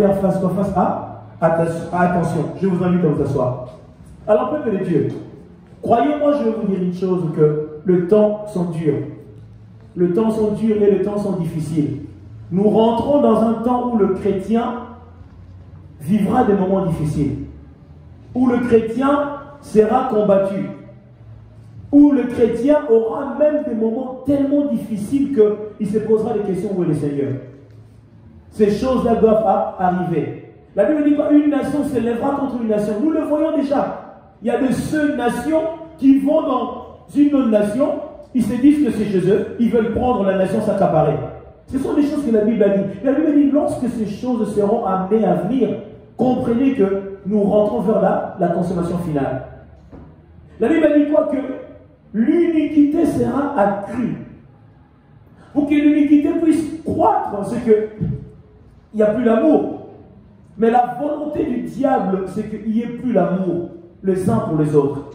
face à face attention, je vous invite à vous asseoir. Alors, peuple de Dieu, croyez-moi, je vais vous dire une chose, que le temps sont durs. Le temps sont durs et le temps sont difficiles. Nous rentrons dans un temps où le chrétien vivra des moments difficiles. Où le chrétien sera combattu. Où le chrétien aura même des moments tellement difficiles qu'il se posera des questions où est le Seigneur. Ces choses-là doivent arriver. La Bible dit qu'une nation se lèvera contre une nation. Nous le voyons déjà. Il y a de ces nations qui vont dans une autre nation, ils se disent que c'est chez eux, ils veulent prendre la nation, s'accaparer. Ce sont des choses que la Bible a dit. La Bible dit, lorsque ces choses seront amenées à venir, comprenez que nous rentrons vers la consommation finale. La Bible a dit quoi? Que l'iniquité sera accrue. Pour que l'iniquité puisse croître, c'est qu'il n'y a plus l'amour. Mais la volonté du diable, c'est qu'il n'y ait plus l'amour, les uns pour les autres.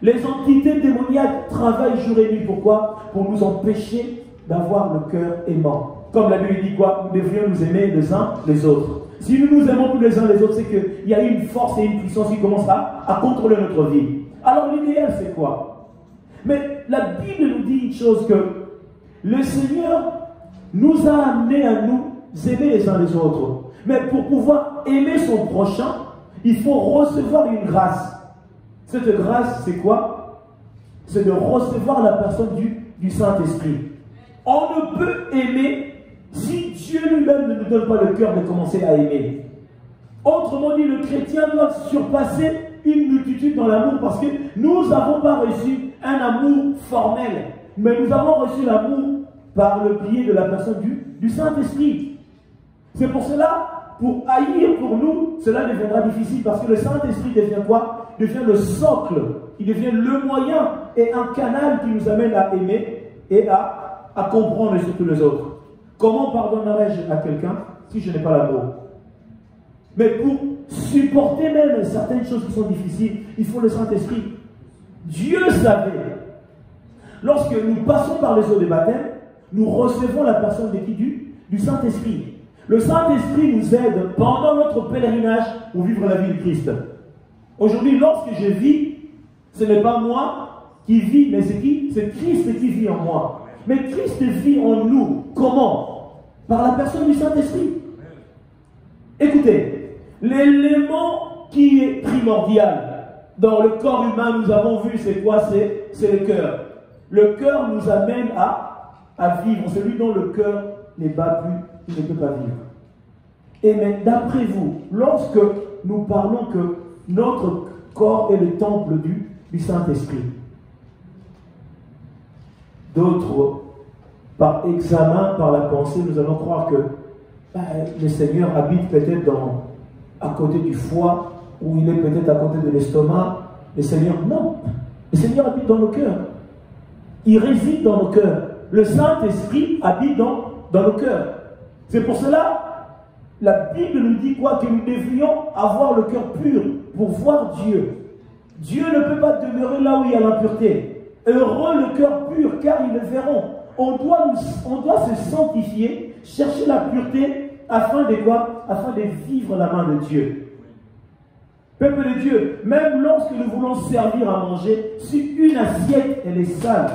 Les entités démoniaques travaillent jour et nuit. Pourquoi? Pour nous empêcher d'avoir le cœur aimant. Comme la Bible dit quoi? Nous devrions nous aimer les uns les autres. Si nous nous aimons plus les uns les autres, c'est qu'il y a une force et une puissance qui commencent à contrôler notre vie. Alors l'idéal, c'est quoi? Mais la Bible nous dit une chose, que le Seigneur nous a amenés à nous aimer les uns les autres. Mais pour pouvoir aimer son prochain, il faut recevoir une grâce. Cette grâce, c'est quoi? C'est de recevoir la personne du Saint-Esprit. On ne peut aimer si Dieu lui-même ne nous donne pas le cœur de commencer à aimer. Autrement dit, le chrétien doit surpasser une multitude dans l'amour, parce que nous n'avons pas reçu un amour formel, mais nous avons reçu l'amour par le biais de la personne du Saint-Esprit. C'est pour cela, pour haïr pour nous, cela deviendra difficile, parce que le Saint-Esprit devient quoi? Devient le socle, il devient le moyen et un canal qui nous amène à aimer et à comprendre surtout les autres. Comment pardonnerais-je à quelqu'un si je n'ai pas l'amour? Mais pour supporter même certaines choses qui sont difficiles, il faut le Saint-Esprit. Dieu savait. Lorsque nous passons par les eaux de baptême, nous recevons la personne de qui? Du Saint-Esprit. Le Saint-Esprit nous aide pendant notre pèlerinage pour vivre la vie de Christ. Aujourd'hui, lorsque je vis, ce n'est pas moi qui vis, mais c'est qui? C'est Christ qui vit en moi. Mais Christ vit en nous. Comment? Par la personne du Saint-Esprit. Écoutez, l'élément qui est primordial dans le corps humain, nous avons vu, c'est quoi? C'est le cœur. Le cœur nous amène à vivre. Celui dont le cœur n'est pas plus, il ne peut pas vivre. Et mais d'après vous, lorsque nous parlons que notre corps est le temple du Saint-Esprit, d'autres, par examen, par la pensée, nous allons croire que le Seigneur habite peut-être à côté du foie, ou il est peut-être à côté de l'estomac. Le Seigneur, non. Le Seigneur habite dans nos cœurs. Il réside dans nos cœurs. Le Saint-Esprit habite dans nos cœurs. C'est pour cela, la Bible nous dit quoi? Que nous devrions avoir le cœur pur pour voir Dieu. Dieu ne peut pas demeurer là où il y a l'impureté. Heureux le cœur pur, car ils le verront. On doit se sanctifier, chercher la pureté, afin de quoi? Afin de vivre la main de Dieu. Peuple de Dieu, même lorsque nous voulons servir à manger, si une assiette elle est sale,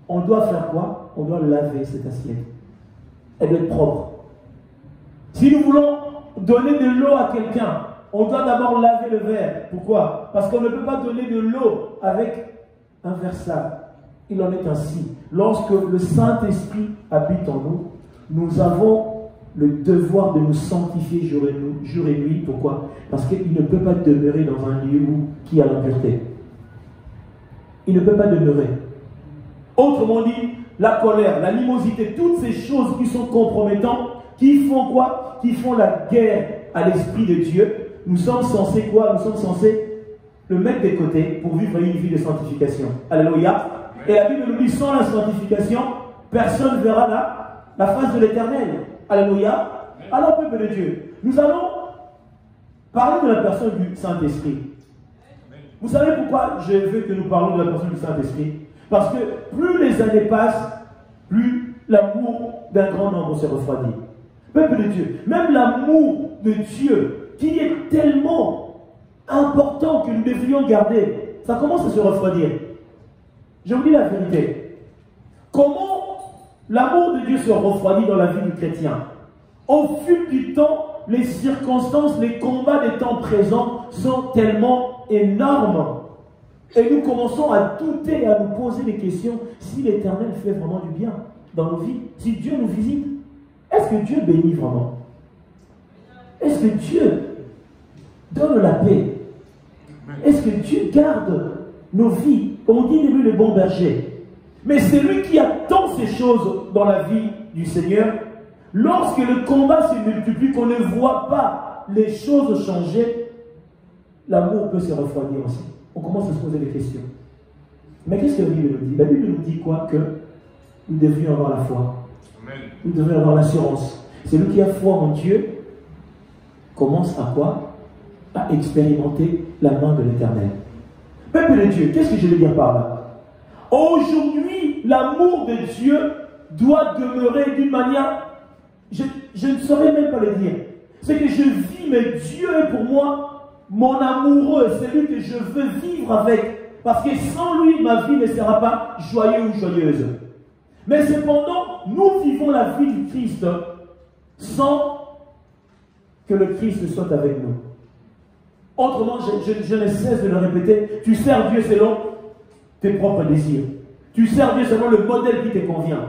on doit faire quoi? On doit laver cette assiette. Elle doit être propre. Si nous voulons donner de l'eau à quelqu'un, on doit d'abord laver le verre. Pourquoi? Parce qu'on ne peut pas donner de l'eau avec un verre sale. Il en est ainsi. Lorsque le Saint-Esprit habite en nous, nous avons le devoir de nous sanctifier jour et nuit. Pourquoi? Parce qu'il ne peut pas demeurer dans un lieu qui a l'impureté. Il ne peut pas demeurer. Autrement dit, la colère, l'animosité, toutes ces choses qui sont compromettantes, qui font quoi? Qui font la guerre à l'Esprit de Dieu. Nous sommes censés quoi? Nous sommes censés le mettre de côté pour vivre une vie de sanctification. Alléluia. Et la Bible nous dit, sans la sanctification, personne ne verra la face de l'Éternel. Alléluia. Alors, peuple de Dieu, nous allons parler de la personne du Saint-Esprit. Vous savez pourquoi je veux que nous parlons de la personne du Saint-Esprit? Parce que plus les années passent, plus l'amour d'un grand nombre se refroidit. Peuple de Dieu, même l'amour de Dieu, qui est tellement important que nous devrions garder, ça commence à se refroidir. Je vous dis la vérité. Comment l'amour de Dieu se refroidit dans la vie du chrétien? Au fil du temps, les circonstances, les combats des temps présents sont tellement énormes. Et nous commençons à douter et à nous poser des questions si l'Éternel fait vraiment du bien dans nos vies, si Dieu nous visite. Est-ce que Dieu bénit vraiment? Est-ce que Dieu donne la paix? Est-ce que Dieu garde nos vies? On dit de lui le bon berger. Mais c'est lui qui attend ces choses dans la vie du Seigneur. Lorsque le combat se multiplie, qu'on ne voit pas les choses changer, l'amour peut se refroidir aussi. On commence à se poser des questions. Mais qu'est-ce que la Bible nous dit? La Bible nous dit quoi? Que nous devrions avoir la foi. Amen. Nous devrions avoir l'assurance. Celui qui a foi en Dieu commence à quoi? À expérimenter la main de l'Éternel. Peuple de Dieu, qu'est-ce que je veux dire par là? Aujourd'hui, l'amour de Dieu doit demeurer d'une manière, je ne saurais même pas le dire. C'est que je vis, mais Dieu est pour moi mon amoureux, celui que je veux vivre avec. Parce que sans lui, ma vie ne sera pas joyeuse ou joyeuse. Mais cependant, nous vivons la vie du Christ sans que le Christ soit avec nous. Autrement, je ne cesse de le répéter, tu sers Dieu selon tes propres désirs. Tu sers Dieu selon le modèle qui te convient.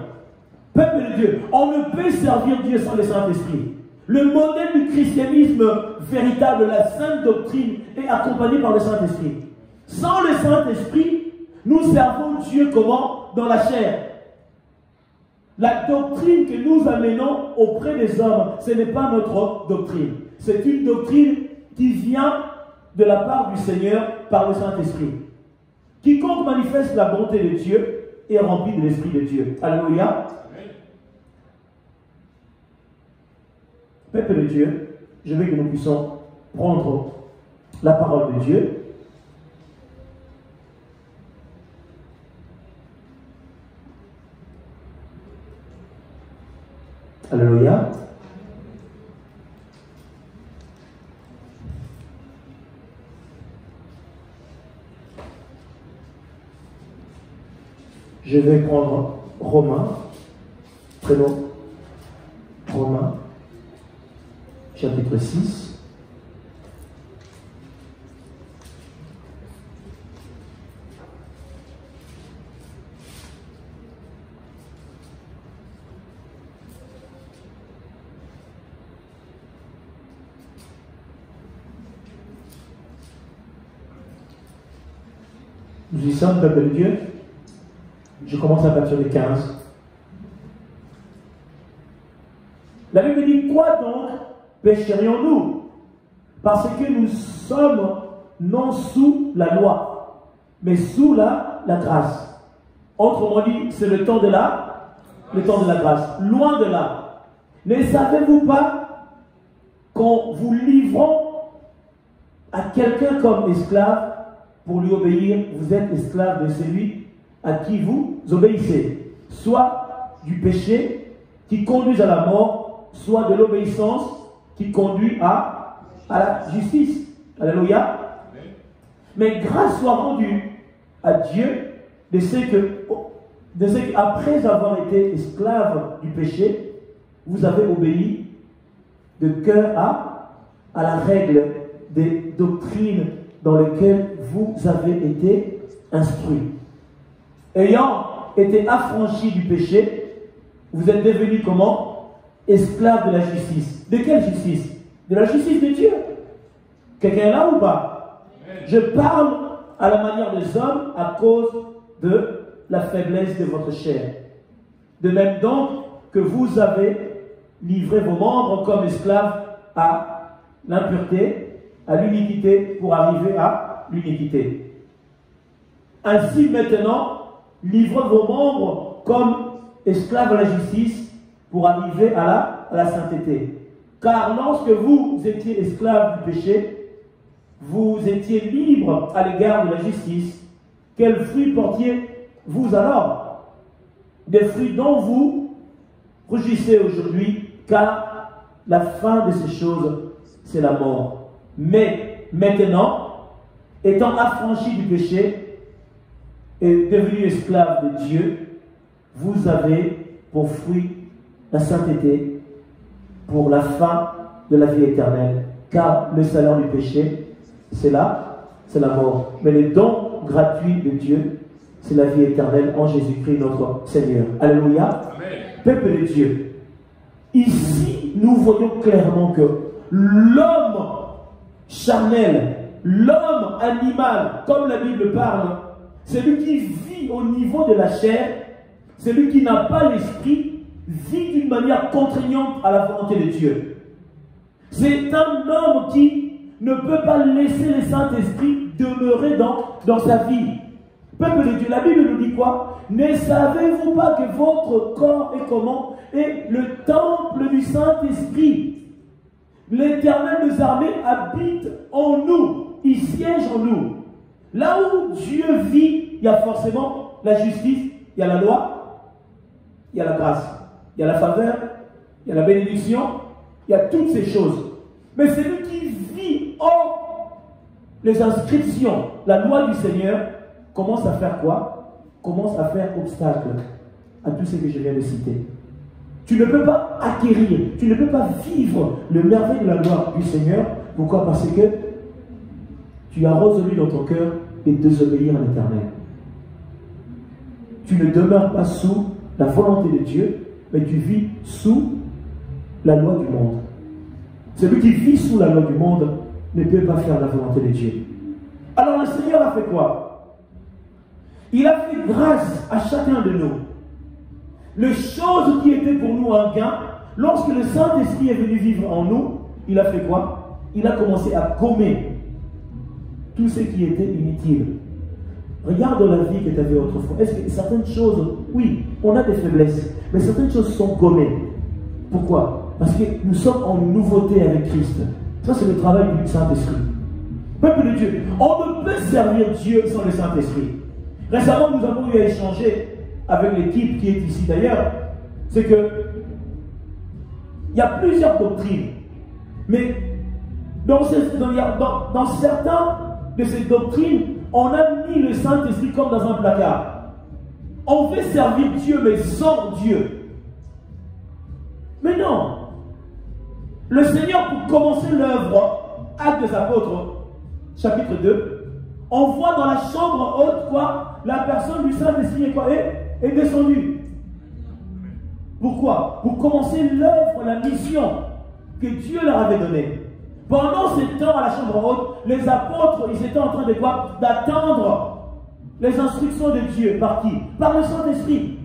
Peuple de Dieu, on ne peut servir Dieu sans le Saint-Esprit. Le modèle du christianisme véritable, la sainte doctrine, est accompagné par le Saint-Esprit. Sans le Saint-Esprit, nous servons Dieu comment? Dans la chair. La doctrine que nous amenons auprès des hommes, ce n'est pas notre doctrine. C'est une doctrine qui vient de la part du Seigneur par le Saint-Esprit. Quiconque manifeste la bonté de Dieu est rempli de l'Esprit de Dieu. Alléluia. Peuple de Dieu, je veux que nous puissions prendre la parole de Dieu. Alléluia. Je vais prendre Romains, prenons Romains, chapitre 6. Nous y sommes, peuple de Dieu. Je commence à partir du 15. La Bible dit, quoi donc pécherions-nous? Parce que nous sommes non sous la loi, mais sous la grâce. Autrement dit, c'est le temps de la grâce. Loin de là. Ne savez-vous pas qu'en vous livrant à quelqu'un comme esclave, pour lui obéir, vous êtes esclave de celui à qui vous obéissez, soit du péché qui conduit à la mort, soit de l'obéissance qui conduit à la justice. Alléluia. Mais grâce soit rendue à Dieu de ce qu'après avoir été esclave du péché, vous avez obéi de cœur à la règle des doctrines dans lesquelles vous avez été instruits. Ayant été affranchis du péché, vous êtes devenus comment? Esclaves de la justice. De quelle justice? De la justice de Dieu. Quelqu'un est là ou pas? Je parle à la manière des hommes à cause de la faiblesse de votre chair. De même donc que vous avez livré vos membres comme esclaves à l'impureté, à l'iniquité pour arriver à l'iniquité. Ainsi maintenant, livrez vos membres comme esclaves à la justice pour arriver à la sainteté. Car lorsque vous étiez esclaves du péché, vous étiez libres à l'égard de la justice. Quels fruits portiez-vous alors? Des fruits dont vous rougissez aujourd'hui, car La fin de ces choses, c'est la mort. Mais maintenant, étant affranchi du péché et devenu esclave de Dieu, vous avez pour fruit la sainteté pour la fin de la vie éternelle. Car le salaire du péché, c'est la mort. Mais le don gratuit de Dieu, c'est la vie éternelle en Jésus-Christ notre Seigneur. Alléluia. Amen. Peuple de Dieu, ici nous voyons clairement que l'homme charnel, l'homme animal, comme la Bible parle, celui qui vit au niveau de la chair, celui qui n'a pas l'esprit, vit d'une manière contraignante à la volonté de Dieu. C'est un homme qui ne peut pas laisser le Saint-Esprit demeurer dans sa vie. Peuple de Dieu, la Bible nous dit quoi? Ne savez-vous pas que votre corps est comment? Est le temple du Saint-Esprit. L'Éternel des armées habite en nous. Il siège en nous. Là où Dieu vit, il y a forcément la justice, il y a la loi, il y a la grâce, il y a la faveur, il y a la bénédiction, il y a toutes ces choses. Mais celui qui vit hors les inscriptions, la loi du Seigneur, commence à faire quoi? Commence à faire obstacle à tout ce que je viens de citer. Tu ne peux pas acquérir, tu ne peux pas vivre le merveille de la loi du Seigneur. Pourquoi? Parce que tu as résolu dans ton cœur de désobéir à l'Éternel. Tu ne demeures pas sous la volonté de Dieu, mais tu vis sous la loi du monde. Celui qui vit sous la loi du monde ne peut pas faire la volonté de Dieu. Alors le Seigneur a fait quoi? Il a fait grâce à chacun de nous. Les choses qui étaient pour nous un gain, lorsque le Saint-Esprit est venu vivre en nous, il a fait quoi? Il a commencé à gommer tout ce qui était inutile. Regarde la vie que tu avais autrefois. Est-ce que certaines choses, oui, on a des faiblesses, mais certaines choses sont gommées. Pourquoi? Parce que nous sommes en nouveauté avec Christ. Ça, c'est le travail du Saint-Esprit. Peuple de Dieu, on ne peut servir Dieu sans le Saint-Esprit. Récemment, nous avons eu à échanger avec l'équipe qui est ici d'ailleurs. C'est que il y a plusieurs doctrines. Mais dans certains de ces doctrines, on a mis le Saint-Esprit comme dans un placard. On veut servir Dieu, mais sans Dieu. Mais non. Le Seigneur, pour commencer l'œuvre, Actes des Apôtres, chapitre 2, on voit dans la chambre haute quoi? La personne du Saint-Esprit est quoi? Est descendue. Pourquoi? Pour commencer l'œuvre, la mission que Dieu leur avait donnée. Pendant ce temps à la chambre haute, les apôtres, ils étaient en train de quoi? D'attendre les instructions de Dieu. Par qui? Par le Saint-Esprit.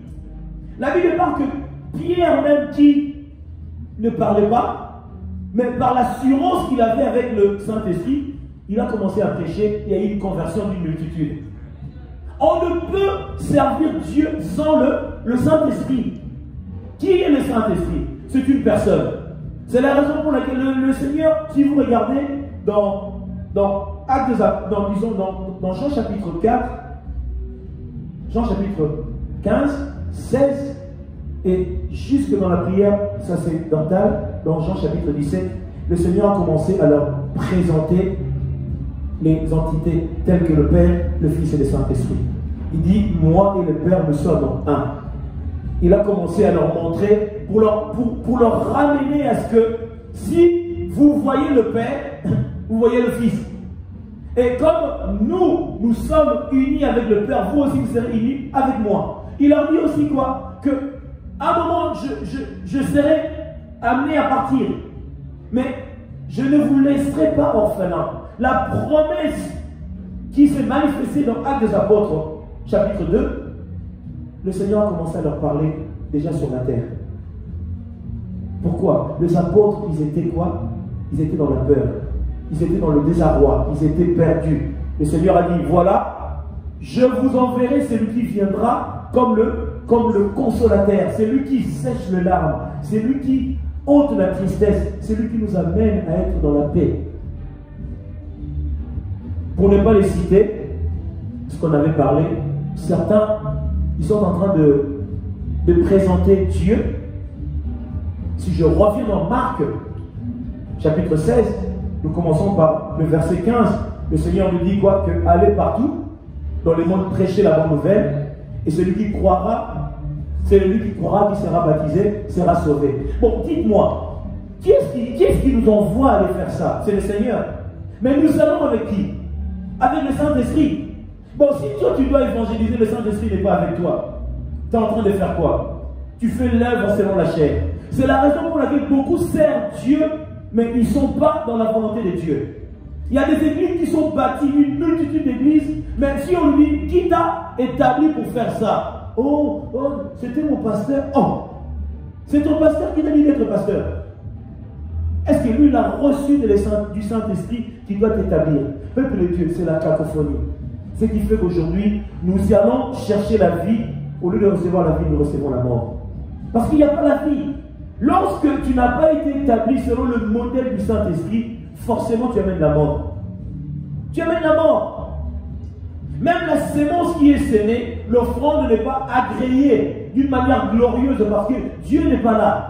La Bible parle que Pierre, même qui ne parlait pas, mais par l'assurance qu'il avait avec le Saint-Esprit, il a commencé à prêcher. Il y a eu une conversion d'une multitude. On ne peut servir Dieu sans le Saint-Esprit. Qui est le Saint-Esprit? C'est une personne. C'est la raison pour laquelle le Seigneur, si vous regardez dans Jean chapitre 4, Jean chapitre 15, 16, et jusque dans la prière sacerdotale, dans Jean chapitre 17, le Seigneur a commencé à leur présenter les entités telles que le Père, le Fils et le Saint-Esprit. Il dit, moi et le Père, nous sommes un. Il a commencé à leur montrer, pour leur ramener à ce que si vous voyez le Père, vous voyez le Fils. Et comme nous sommes unis avec le Père, vous aussi vous serez unis avec moi. Il leur dit aussi quoi? Que à un moment, je serai amené à partir. Mais je ne vous laisserai pas orphelins. La promesse qui s'est manifestée dans Actes des Apôtres, chapitre 2, le Seigneur a commencé à leur parler déjà sur la terre. Pourquoi? Les apôtres, ils étaient quoi? Ils étaient dans la peur. Ils étaient dans le désarroi. Ils étaient perdus. Le Seigneur a dit, voilà, je vous enverrai celui qui viendra comme le consolateur, celui qui sèche les larmes, celui qui ôte la tristesse, celui qui nous amène à être dans la paix. Pour ne pas les citer, ce qu'on avait parlé, certains, ils sont en train de présenter Dieu. Si je reviens dans Marc, chapitre 16, nous commençons par le verset 15. Le Seigneur nous dit quoi? Que allez partout, dans le monde, prêcher la bonne nouvelle, et celui qui croira, c'est celui qui croira, qui sera baptisé, sera sauvé. Bon, dites-moi, qui est-ce qui nous envoie à aller faire ça? C'est le Seigneur. Mais nous allons avec qui? Avec le Saint-Esprit. Bon, si toi tu dois évangéliser, le Saint-Esprit n'est pas avec toi. Tu es en train de faire quoi? Tu fais l'œuvre selon la chair. C'est la raison pour laquelle beaucoup servent Dieu, mais ils ne sont pas dans la volonté de Dieu. Il y a des églises qui sont bâties, une multitude d'églises, mais si on lui dit, qui t'a établi pour faire ça? Oh, c'était mon pasteur. Oh, c'est ton pasteur qui t'a dit d'être pasteur. Est-ce que lui, il a reçu du Saint-Esprit qui doit t'établir? Peuple de Dieu, c'est la cacophonie. Ce qui fait qu'aujourd'hui, nous allons chercher la vie. Au lieu de recevoir la vie, nous recevons la mort. Parce qu'il n'y a pas la vie. Lorsque tu n'as pas été établi selon le modèle du Saint-Esprit, forcément tu amènes la mort. Tu amènes la mort. Même la sémence qui est sémée, l'offrande n'est pas agréée d'une manière glorieuse parce que Dieu n'est pas là.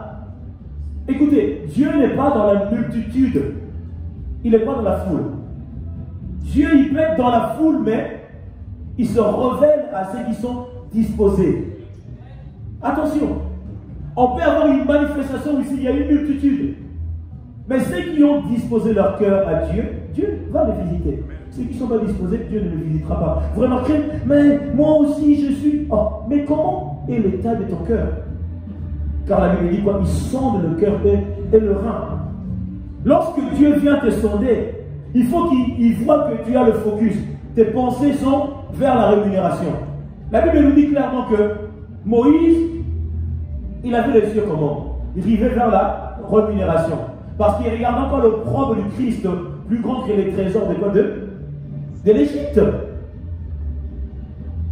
Écoutez, Dieu n'est pas dans la multitude. Il n'est pas dans la foule. Dieu, il peut être dans la foule, mais il se révèle à ceux qui sont disposés. Attention, on peut avoir une manifestation ici, il y a une multitude. Mais ceux qui ont disposé leur cœur à Dieu, Dieu va les visiter. Ceux qui ne sont pas disposés, Dieu ne les visitera pas. Vous remarquez, mais moi aussi je suis... Oh, mais comment est l'état de ton cœur? Car la Bible dit quoi? Il sonde le cœur et le rein. Lorsque Dieu vient te sonder, il faut qu'il voit que tu as le focus. Tes pensées sont vers la rémunération. La Bible nous dit clairement que Moïse, il avait les yeux comment? Il rivait vers la rémunération. Parce qu'il regarde encore le propre du Christ, plus grand que les trésors de quoi? De l'Égypte.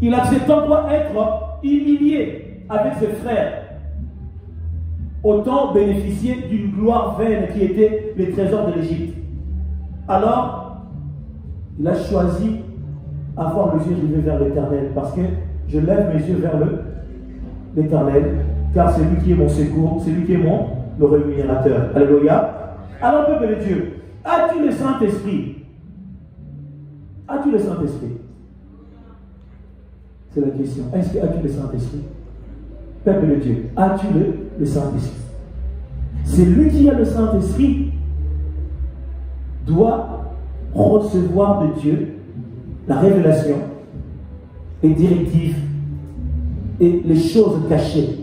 Il accepte encore être humilié avec ses frères. Autant bénéficier d'une gloire vaine qui était les trésors de l'Égypte. Alors, il a choisi avoir les yeux rivés vers l'Éternel, parce que je lève mes yeux vers l'Éternel, car c'est lui qui est mon secours, c'est lui qui est le rémunérateur. Alléluia. Alors, peuple de Dieu, as-tu le Saint-Esprit? As-tu le Saint-Esprit? C'est la question. Est-ce que as-tu le Saint-Esprit? Peuple de Dieu, as-tu le Saint-Esprit? C'est lui qui a le Saint-Esprit doit recevoir de Dieu la révélation, les directives et les choses cachées.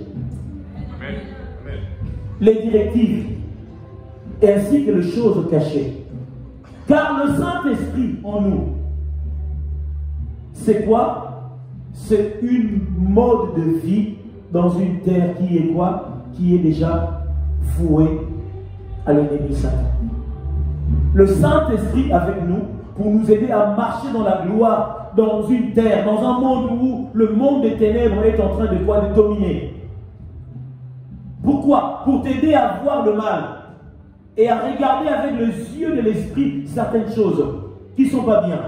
Amen. Amen. Les directives ainsi que les choses cachées. Car le Saint-Esprit en nous, c'est quoi? C'est une mode de vie dans une terre qui est quoi? Qui est déjà vouée à l'ennemi Satan. Le Saint-Esprit avec nous pour nous aider à marcher dans la gloire, dans une terre, dans un monde où le monde des ténèbres est en train de quoi? De dominer. Pourquoi? Pour t'aider à voir le mal et à regarder avec les yeux de l'esprit certaines choses qui ne sont pas bien.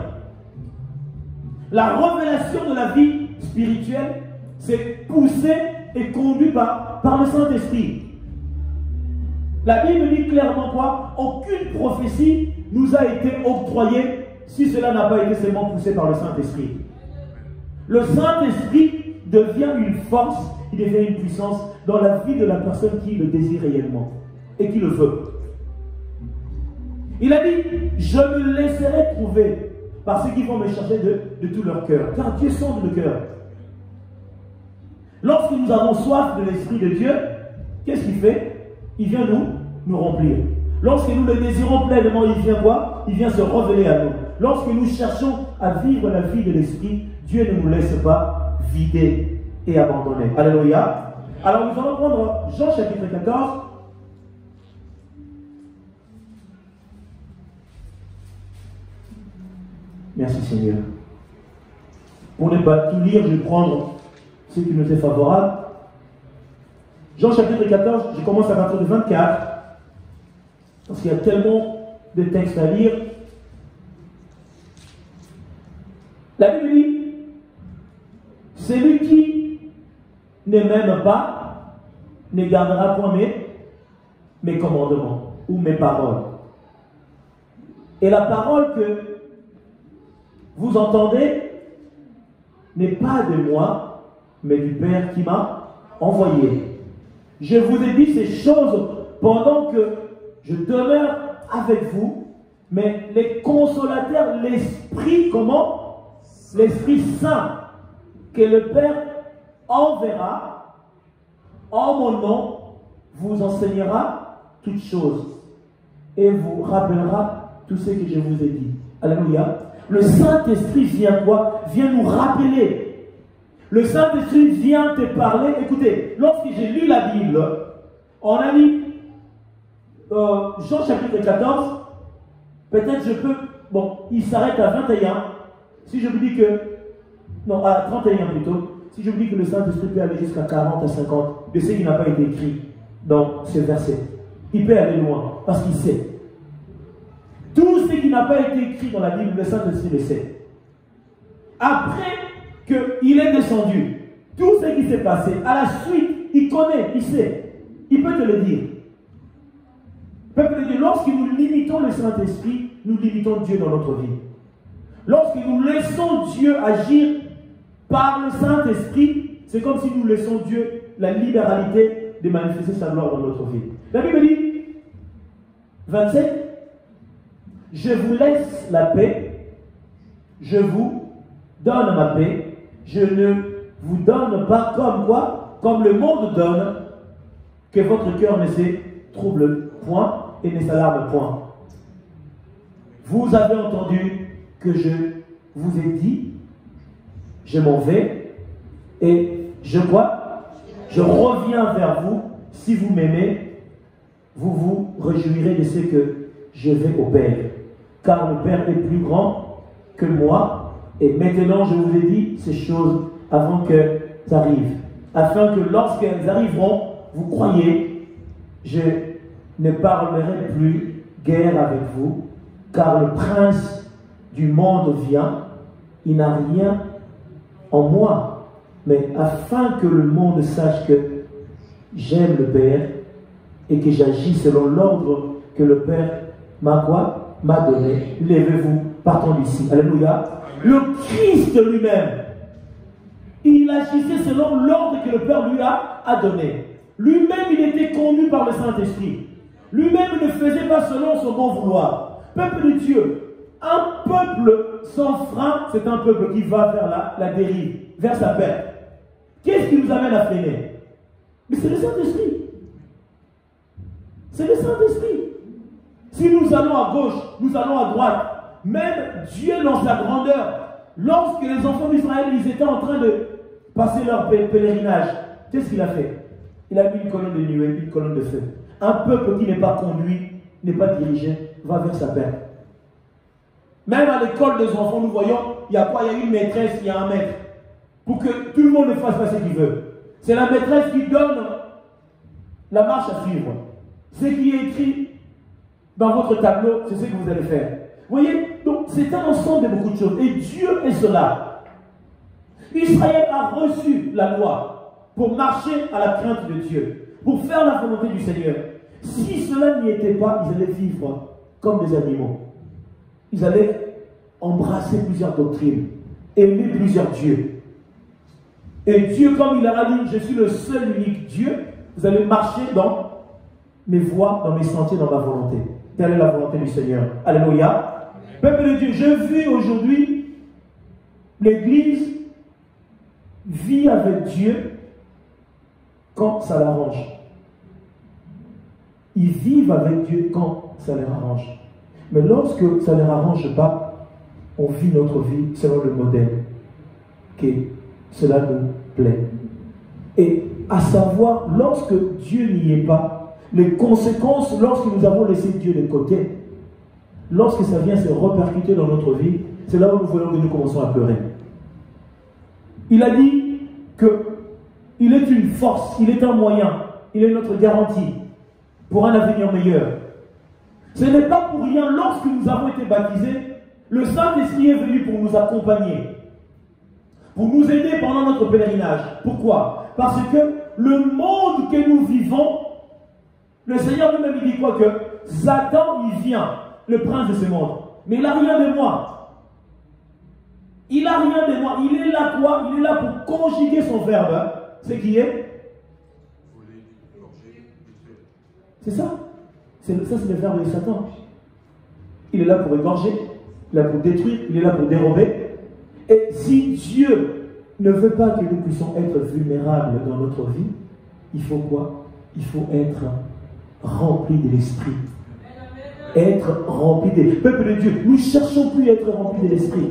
La révélation de la vie spirituelle, c'est poussé et conduit par le Saint-Esprit. La Bible dit clairement quoi? Aucune prophétie nous a été octroyée si cela n'a pas été seulement poussé par le Saint-Esprit. Le Saint-Esprit devient une force, il devient une puissance dans la vie de la personne qui le désire réellement et qui le veut. Il a dit, je me laisserai trouver par ceux qui vont me chercher de tout leur cœur. Car Dieu sonde le cœur. Lorsque nous avons soif de l'Esprit de Dieu, qu'est-ce qu'il fait? Il vient nous remplir. Lorsque nous le désirons pleinement, il vient quoi? Il vient se révéler à nous. Lorsque nous cherchons à vivre la vie de l'Esprit, Dieu ne nous laisse pas vider et abandonner. Alléluia. Alors nous allons prendre Jean chapitre 14. Merci Seigneur. Pour ne pas tout lire, je vais prendre ce qui nous est favorable. Jean chapitre 14, je commence à partir de 24. Parce qu'il y a tellement de textes à lire. La Bible dit, celui qui ne m'aime pas ne gardera point mes commandements ou mes paroles. Et la parole que vous entendez n'est pas de moi, mais du Père qui m'a envoyé. Je vous ai dit ces choses pendant que je demeure avec vous, mais les consolateurs, l'Esprit, comment? L'Esprit Saint, que le Père enverra en mon nom, vous enseignera toutes choses et vous rappellera tout ce que je vous ai dit. Alléluia. Le Saint-Esprit vient quoi? Vient nous rappeler. Le Saint-Esprit vient te parler. Écoutez, lorsque j'ai lu la Bible, on a lu Jean chapitre 14. Peut-être je peux... Bon, il s'arrête à 21. Si je vous dis que... Non, à 31 plutôt. Si je vous dis que le Saint-Esprit peut aller jusqu'à 40 à 50 de ce qui n'a pas été écrit dans ce verset. Il peut aller loin parce qu'il sait. Tout ce qui n'a pas été écrit dans la Bible, le Saint-Esprit le sait. Après qu'il est descendu, tout ce qui s'est passé, à la suite, il connaît, il sait. Il peut te le dire. Lorsque nous limitons le Saint-Esprit, nous limitons Dieu dans notre vie. Lorsque nous laissons Dieu agir par le Saint-Esprit, c'est comme si nous laissons Dieu la libéralité de manifester sa gloire dans notre vie. La Bible dit, 27, je vous laisse la paix, je vous donne ma paix, je ne vous donne pas comme quoi, comme le monde donne, que votre cœur ne se trouble point et ne s'alarme point. Vous avez entendu que je vous ai dit, je m'en vais et je reviens vers vous. Si vous m'aimez, vous vous réjouirez de ce que je vais au Père. Car le Père est plus grand que moi. Et maintenant, je vous ai dit ces choses avant qu'elles arrivent. Afin que lorsqu'elles arriveront, vous croyez, je ne parlerai plus guère avec vous. Car le prince du monde vient. Il n'a rien en moi. Mais afin que le monde sache que j'aime le Père et que j'agis selon l'ordre que le Père m'a quoi? M'a donné. Levez-vous, partons d'ici. Alléluia. Le Christ lui-même, il agissait selon l'ordre que le Père lui a donné. Lui-même, il était conduit par le Saint-Esprit. Lui-même ne faisait pas selon son bon vouloir. Peuple de Dieu, un peuple sans frein, c'est un peuple qui va vers la dérive, vers sa perte. Qu'est-ce qui nous amène à freiner? Mais c'est le Saint-Esprit. C'est le Saint-Esprit. Si nous allons à gauche, nous allons à droite, même Dieu dans sa grandeur, lorsque les enfants d'Israël, ils étaient en train de passer leur pèlerinage, qu'est-ce qu'il a fait? Il a mis une colonne de nuée, une colonne de feu. Un peuple qui n'est pas conduit, n'est pas dirigé, va vers sa perte. Même à l'école des enfants, nous voyons, il y a quoi? Il y a une maîtresse, il y a un maître. Pour que tout le monde ne fasse pas ce qu'il veut. C'est la maîtresse qui donne la marche à suivre. Ce qui est écrit dans votre tableau, c'est ce que vous allez faire. Vous voyez? Donc, c'est un ensemble de beaucoup de choses. Et Dieu est cela. Israël a reçu la loi pour marcher à la crainte de Dieu, pour faire la volonté du Seigneur. Si cela n'y était pas, ils allaient vivre comme des animaux. Ils allaient embrasser plusieurs doctrines, aimer plusieurs dieux. Et Dieu, comme il a dit, je suis le seul unique Dieu, vous allez marcher dans mes voies, dans mes sentiers, dans ma volonté. Telle est la volonté du Seigneur. Alléluia. Peuple de Dieu, je vis aujourd'hui, l'Église vit avec Dieu quand ça l'arrange. Ils vivent avec Dieu quand ça leur arrange. Mais lorsque ça ne leur arrange pas, on vit notre vie selon le modèle que cela nous plaît. Et à savoir, lorsque Dieu n'y est pas, les conséquences, lorsque nous avons laissé Dieu de côté, lorsque ça vient se répercuter dans notre vie, c'est là où nous voyons que nous commençons à pleurer. Il a dit qu'il est une force, il est un moyen, il est notre garantie pour un avenir meilleur. Ce n'est pas pour rien, lorsque nous avons été baptisés, le Saint-Esprit est venu pour nous accompagner, pour nous aider pendant notre pèlerinage. Pourquoi? Parce que le monde que nous vivons, le Seigneur lui-même dit quoi? Que Satan, il vient, le prince de ce monde. Mais il n'a rien de moi. Il n'a rien de moi. Il est là quoi? Il est là pour conjuguer son verbe. Hein. C'est qui est? C'est ça. Ça, c'est le verbe de Satan. Il est là pour égorger, il est là pour détruire, il est là pour dérober. Et si Dieu ne veut pas que nous puissions être vulnérables dans notre vie, il faut quoi? Il faut être rempli de l'esprit. Être rempli des peuples de Dieu. Nous ne cherchons plus à être remplis de l'esprit.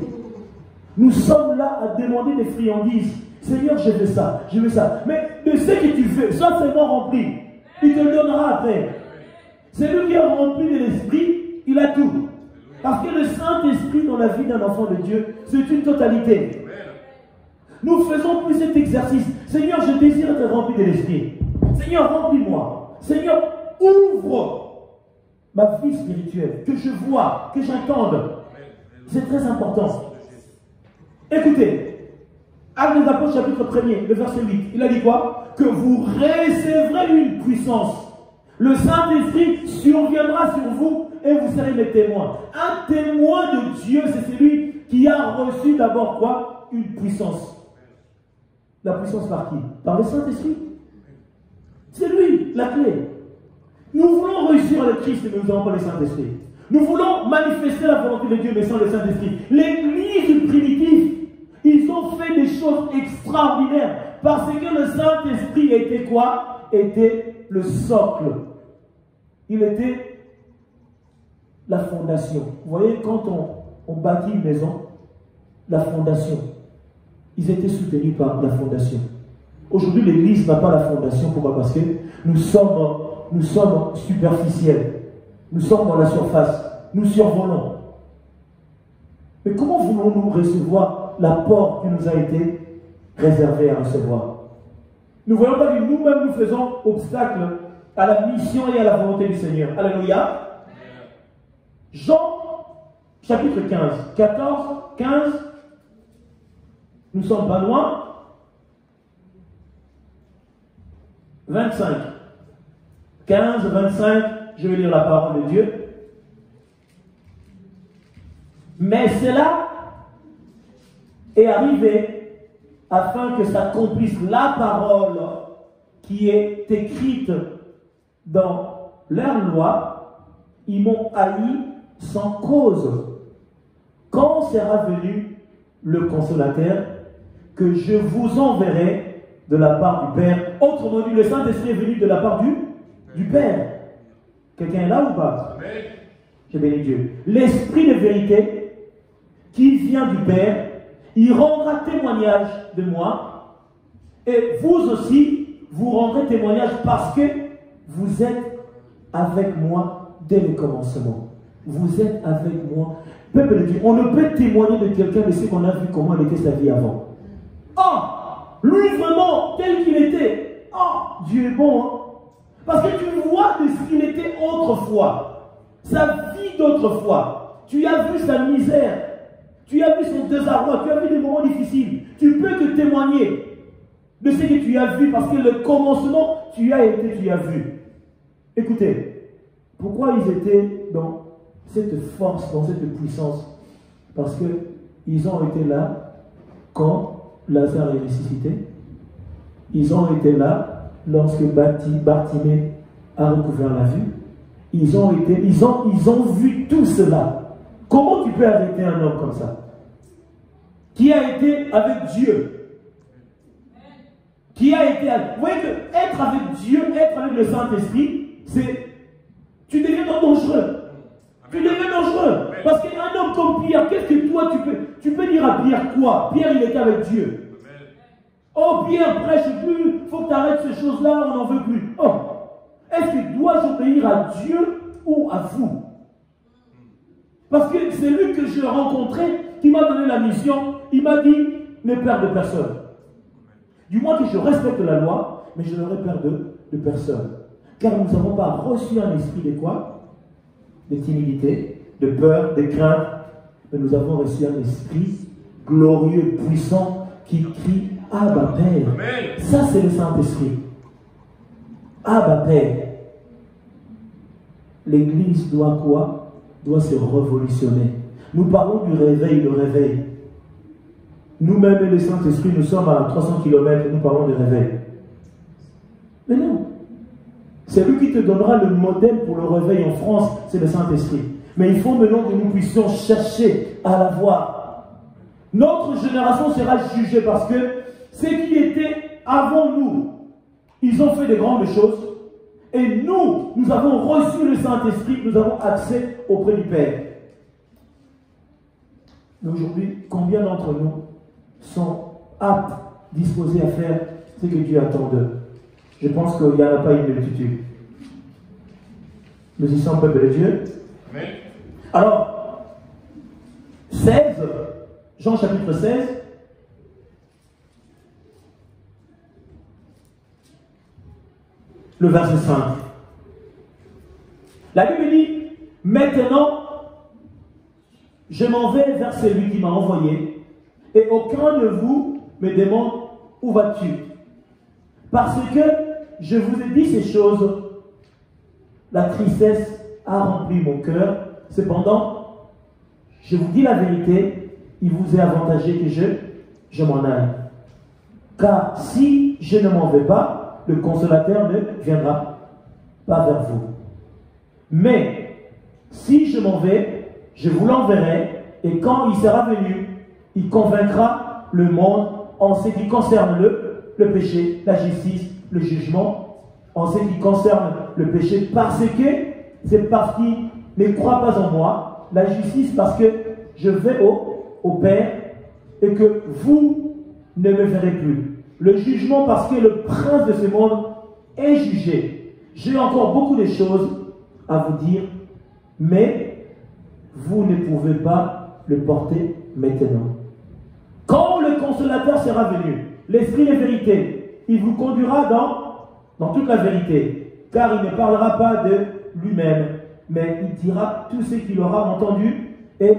Nous sommes là à demander des friandises. Seigneur, je veux ça, je veux ça. Mais de ce que tu veux, sois seulement rempli. Il te le donnera après. Celui qui est rempli de l'esprit, il a tout. Parce que le Saint-Esprit dans la vie d'un enfant de Dieu, c'est une totalité. Nous faisons plus cet exercice. Seigneur, je désire être rempli de l'esprit. Seigneur, remplis-moi. Seigneur, ouvre ma vie spirituelle, que je vois, que j'entende. C'est très important. Écoutez, Actes des Apôtres, chapitre 1er, le verset 8, il a dit quoi? Que vous recevrez une puissance. Le Saint-Esprit surviendra sur vous et vous serez mes témoins. Un témoin de Dieu, c'est celui qui a reçu d'abord quoi? Une puissance. La puissance par qui? Par le Saint-Esprit. C'est lui, la clé. Nous voulons réussir le Christ, mais nous n'avons pas le Saint-Esprit. Nous voulons manifester la volonté de Dieu, mais sans le Saint-Esprit. L'Église primitive, ils ont fait des choses extraordinaires parce que le Saint-Esprit était quoi? Était le socle. Il était la fondation. Vous voyez, quand on bâtit une maison, la fondation, ils étaient soutenus par la fondation. Aujourd'hui, l'Église n'a pas la fondation. Pourquoi? Parce que nous sommes superficiels. Nous sommes dans la surface. Nous survolons. Mais comment voulons-nous recevoir l'apport qui nous a été réservé à recevoir? Nous ne voyons pas que nous-mêmes nous faisons obstacle à la mission et à la volonté du Seigneur. Alléluia. Jean, chapitre 15, 14, 15. Nous sommes pas loin. 25. 15, 25. Je vais lire la parole de Dieu. Mais cela est arrivé afin que s'accomplisse la parole qui est écrite dans leur loi. Ils m'ont haï sans cause. Quand sera venu le consolateur que je vous enverrai de la part du Père? Autrement dit, le Saint-Esprit est venu de la part du Père. Quelqu'un est là ou pas? J'ai béni Dieu. L'Esprit de vérité qui vient du Père, il rendra témoignage de moi, et vous aussi, vous rendrez témoignage parce que vous êtes avec moi dès le commencement. Vous êtes avec moi. Peuple de Dieu, on ne peut témoigner de quelqu'un de ce qu'on a vu, comment était sa vie avant. Oh, lui vraiment, tel qu'il était. Oh, Dieu est bon. Hein? Parce que tu vois de ce qu'il était autrefois. Sa vie d'autrefois. Tu as vu sa misère. Tu as vu son désarroi, tu as vu des moments difficiles. Tu peux te témoigner de ce que tu as vu parce que le commencement, tu as vu. Écoutez, pourquoi ils étaient dans cette force, dans cette puissance? Parce qu'ils ont été là quand Lazare est ressuscité. Ils ont été là lorsque Bartimée a recouvert la vue. Ils ont vu tout cela. Comment tu peux arrêter un homme comme ça? Qui a été avec Dieu. Qui a été avec... Vous voyez que être avec Dieu, être avec le Saint-Esprit, c'est... Tu deviens dangereux. Tu deviens dangereux. Parce qu'un homme comme Pierre, qu'est-ce que toi tu peux dire à Pierre quoi? Pierre, il était avec Dieu. Oh, Pierre, prêche plus, il faut que tu arrêtes ces choses-là, on n'en veut plus. Oh, est-ce que dois-je obéir à Dieu ou à vous? Parce que c'est lui que j'ai rencontré, qui m'a donné la mission. Il m'a dit, ne perds de personne. Du moins que je respecte la loi, mais je n'aurai peur de personne. Car nous n'avons pas reçu un esprit de quoi? De timidité, de peur, de crainte. Mais nous avons reçu un esprit glorieux, puissant, qui crie Abba Père. Amen. Ça, c'est le Saint-Esprit. Abba Père. L'Église doit quoi? Doit se révolutionner. Nous parlons du réveil, le réveil. Nous-mêmes et le Saint-Esprit, nous sommes à 300 km et nous parlons de réveil. Mais non. C'est lui qui te donnera le modèle pour le réveil en France, c'est le Saint-Esprit. Mais il faut maintenant que nous puissions chercher à l'avoir. Notre génération sera jugée parce que ceux qui étaient avant nous, ils ont fait de grandes choses. Et nous, nous avons reçu le Saint-Esprit, nous avons accès auprès du Père. Mais aujourd'hui, combien d'entre nous sont aptes, disposés à faire ce que Dieu attend d'eux? Je pense qu'il n'y en a pas une multitude. Nous y sommes, peuple de Dieu. Amen. Alors, 16, Jean chapitre 16. Le verset 5. La Bible dit, maintenant, je m'en vais vers celui qui m'a envoyé, et aucun de vous me demande où vas-tu? Parce que je vous ai dit ces choses, la tristesse a rempli mon cœur. Cependant, je vous dis la vérité, il vous est avantagé que je m'en aille. Car si je ne m'en vais pas, le consolateur ne viendra pas vers vous. Mais si je m'en vais, je vous l'enverrai, et quand il sera venu, il convaincra le monde en ce qui concerne le péché, la justice, le jugement, en ce qui concerne le péché, parce qu'ils ne croient pas en moi, la justice parce que je vais au Père et que vous ne me verrez plus. Le jugement parce que le prince de ce monde est jugé. J'ai encore beaucoup de choses à vous dire, mais vous ne pouvez pas le porter maintenant. Quand le consolateur sera venu, l'Esprit de vérité, il vous conduira dans toute la vérité, car il ne parlera pas de lui-même, mais il dira tout ce qu'il aura entendu et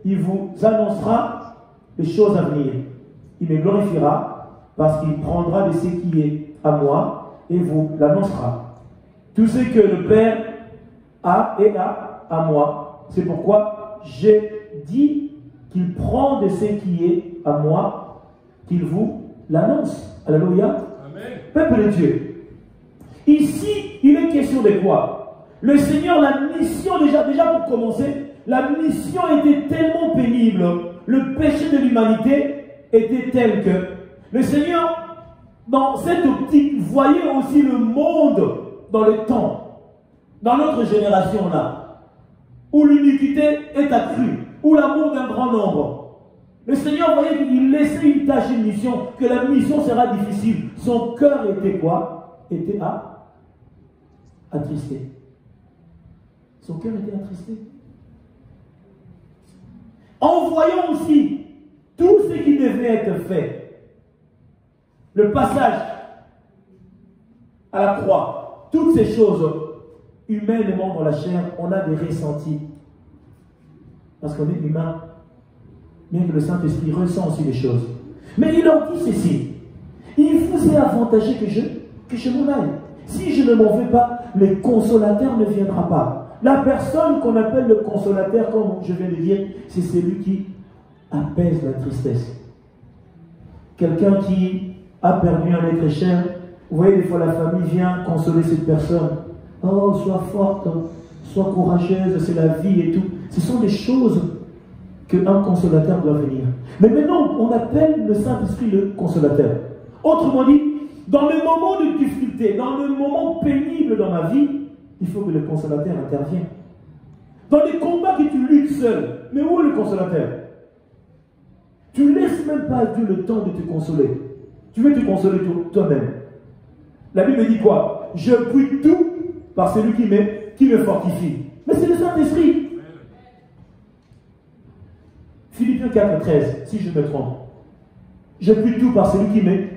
il vous annoncera les choses à venir. Il me glorifiera parce qu'il prendra de ce qui est à moi et vous l'annoncera. Tout ce que le Père a et a à moi. C'est pourquoi j'ai dit qu'il prend de ce qui est à moi, qu'il vous l'annonce. Alléluia. Amen. Peuple de Dieu. Ici, il est question de quoi? Le Seigneur, la mission, déjà pour commencer, la mission était tellement pénible. Le péché de l'humanité était tel que le Seigneur, dans cette optique, voyait aussi le monde dans le temps, dans notre génération-là, où l'iniquité est accrue, où l'amour d'un grand nombre. Le Seigneur voyait qu'il laissait une tâche, une mission, que la mission sera difficile. Son cœur était quoi? Était attristé. Son cœur était attristé. En voyant aussi tout ce qui devait être fait, le passage à la croix, toutes ces choses, humainement dans la chair, on a des ressentis. Parce qu'on est humain. Bien que le Saint-Esprit ressent aussi les choses. Mais il leur dit ceci. Il vous est avantagé que je m'en aille. Si je ne m'en vais pas, le consolateur ne viendra pas. La personne qu'on appelle le consolateur, comme je viens de dire, c'est celui qui apaise la tristesse. Quelqu'un qui a perdu un être cher. Vous voyez, des fois la famille vient consoler cette personne. Oh, sois forte, sois courageuse, c'est la vie et tout. Ce sont des choses qu'un consolateur doit venir. Mais maintenant, on appelle le Saint-Esprit le consolateur. Autrement dit, dans le moment de difficulté, dans le moment pénible dans ma vie, il faut que le consolateur intervienne. Dans les combats que tu luttes seul, mais où est le consolateur? Tu ne laisses même pas à Dieu le temps de te consoler. Tu veux te consoler toi-même. La Bible dit quoi? Je puis tout par celui qui me fortifie. Mais c'est le Saint-Esprit. Philippiens 4,13, si je me trompe. Je puis tout par celui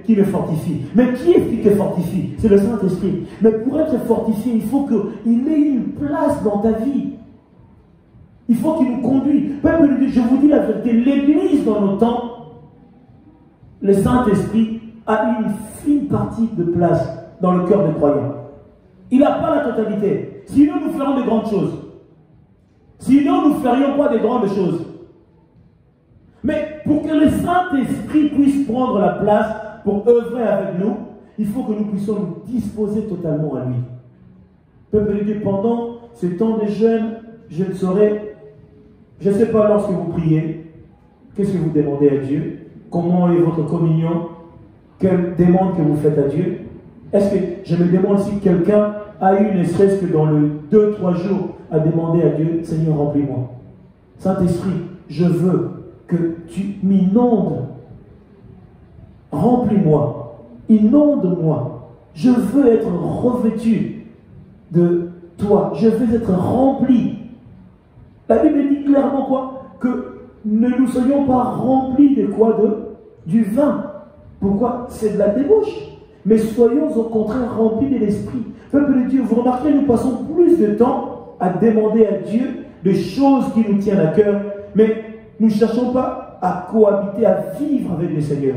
qui me fortifie. Mais qui est-ce qui te fortifie? C'est le Saint-Esprit. Mais pour être fortifié, il faut qu'il ait une place dans ta vie. Il faut qu'il nous conduise. Je vous dis la vérité, l'Église dans nos temps, le Saint-Esprit a une fine partie de place dans le cœur des croyants. Il n'a pas la totalité. Sinon, nous ferons de grandes choses. Sinon, nous ferions pas de grandes choses. Mais pour que le Saint-Esprit puisse prendre la place pour œuvrer avec nous, il faut que nous puissions nous disposer totalement à lui. Peuple de Dieu, pendant ce temps de jeûne, je ne saurais, je ne sais pas lorsque vous priez, qu'est-ce que vous demandez à Dieu? Comment est votre communion? Quelle demande que vous faites à Dieu? Est-ce que je me demande si quelqu'un a eu, ne serait-ce que dans le 2-3 jours, à demander à Dieu, Seigneur, remplis-moi. Saint-Esprit, je veux que tu m'inondes. Remplis-moi. Inonde-moi. Je veux être revêtu de toi. Je veux être rempli. La Bible dit clairement quoi? Que ne nous soyons pas remplis de quoi? Du vin. Pourquoi? C'est de la débauche. Mais soyons au contraire remplis de l'esprit. Peuple de Dieu, vous remarquez, nous passons plus de temps à demander à Dieu des choses qui nous tiennent à cœur, mais nous ne cherchons pas à cohabiter, à vivre avec le Seigneur.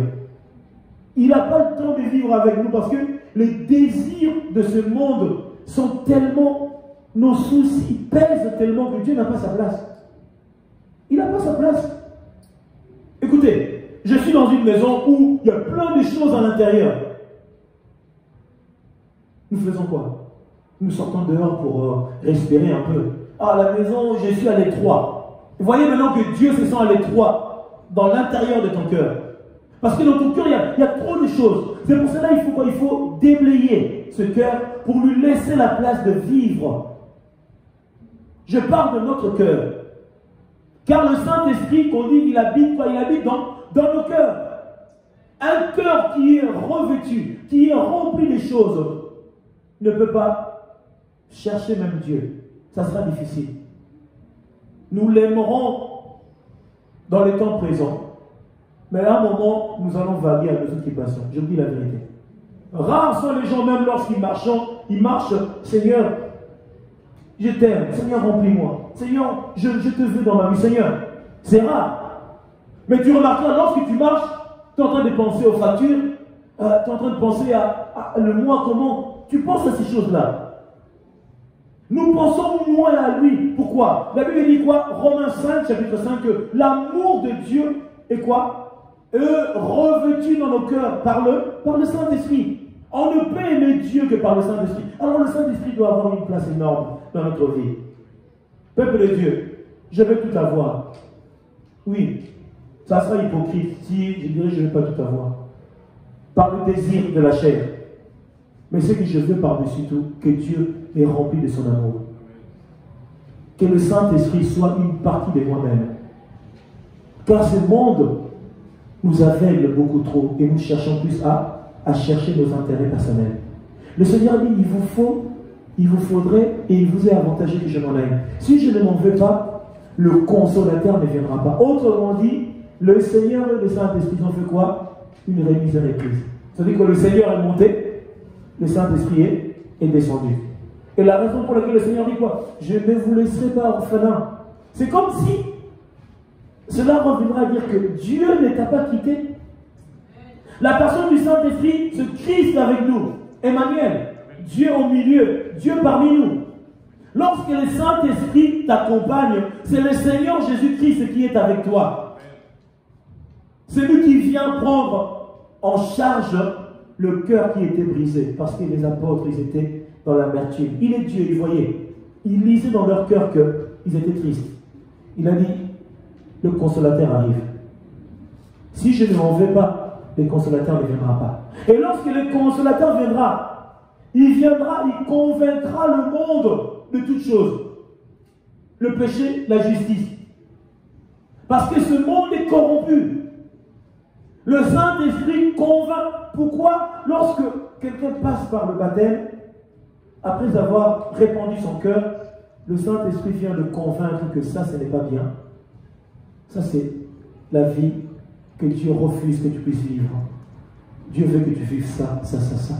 Il n'a pas le temps de vivre avec nous parce que les désirs de ce monde sont tellement, nos soucis pèsent tellement que Dieu n'a pas sa place. Il n'a pas sa place. Écoutez, je suis dans une maison où il y a plein de choses à l'intérieur. Nous faisons quoi? Nous sortons dehors pour respirer un peu. Ah, à la maison, je suis à l'étroit. Vous voyez maintenant que Dieu se sent à l'étroit dans l'intérieur de ton cœur. Parce que dans ton cœur, il y a trop de choses. C'est pour cela qu'il faut quoi? Il faut déblayer ce cœur pour lui laisser la place de vivre. Je parle de notre cœur. Car le Saint-Esprit, qu'on dit qu'il habite quoi? Il habite dans nos cœurs. Un cœur qui est revêtu, qui est rempli des choses, ne peut pas chercher même Dieu. Ça sera difficile. Nous l'aimerons dans les temps présents. Mais à un moment, nous allons vaguer à nos occupations. Je vous dis la vérité. Rares sont les gens, même lorsqu'ils marchent, Seigneur, je t'aime. Seigneur, remplis-moi. Seigneur, je te veux dans ma vie. Seigneur, c'est rare. Mais tu remarqueras, lorsque tu marches, tu es en train de penser aux factures, tu es en train de penser à le mois, comment. Tu penses à ces choses-là. Nous pensons moins à lui. Pourquoi? La Bible dit quoi? Romains 5, chapitre 5, que l'amour de Dieu est quoi? Revêtu dans nos cœurs par le Saint-Esprit. On ne peut aimer Dieu que par le Saint-Esprit. Alors le Saint-Esprit doit avoir une place énorme dans notre vie. Peuple de Dieu, je veux tout avoir. Oui, ça sera hypocrite si je dirais je ne veux pas tout avoir. Par le désir de la chair. Mais ce que je veux par-dessus tout, que Dieu est rempli de son amour. Que le Saint-Esprit soit une partie de moi-même. Car ce monde nous aveugle beaucoup trop et nous cherchons plus à chercher nos intérêts personnels. Le Seigneur dit, il vous faudrait et il vous est avantageux que je m'en aille. Si je ne m'en veux pas, le consolateur ne viendra pas. Autrement dit, le Seigneur et le Saint-Esprit ont fait quoi? Une remise à reprise. Ça veut dire que le Seigneur est monté, le Saint-Esprit est descendu. Et la raison pour laquelle le Seigneur dit quoi? Je ne vous laisserai pas orphelin. C'est comme si cela reviendra à dire que Dieu ne t'a pas quitté. La personne du Saint-Esprit, ce Christ avec nous, Emmanuel, Dieu au milieu, Dieu parmi nous. Lorsque le Saint-Esprit t'accompagne, c'est le Seigneur Jésus-Christ qui est avec toi. C'est lui qui vient prendre en charge le cœur qui était brisé, parce que les apôtres, ils étaient dans l'amertume. Il est Dieu, il voyait. Il lisait dans leur cœur qu'ils étaient tristes. Il a dit, le consolateur arrive. Si je ne m'en vais pas, le consolateur ne viendra pas. Et lorsque le consolateur viendra, il convaincra le monde de toutes choses. Le péché, la justice. Parce que ce monde est corrompu. Le Saint-Esprit convainc. Pourquoi? Lorsque quelqu'un passe par le baptême, après avoir répandu son cœur, le Saint-Esprit vient le convaincre que ça, ce n'est pas bien. Ça, c'est la vie que Dieu refuse que tu puisses vivre. Dieu veut que tu vives ça, ça, ça, ça.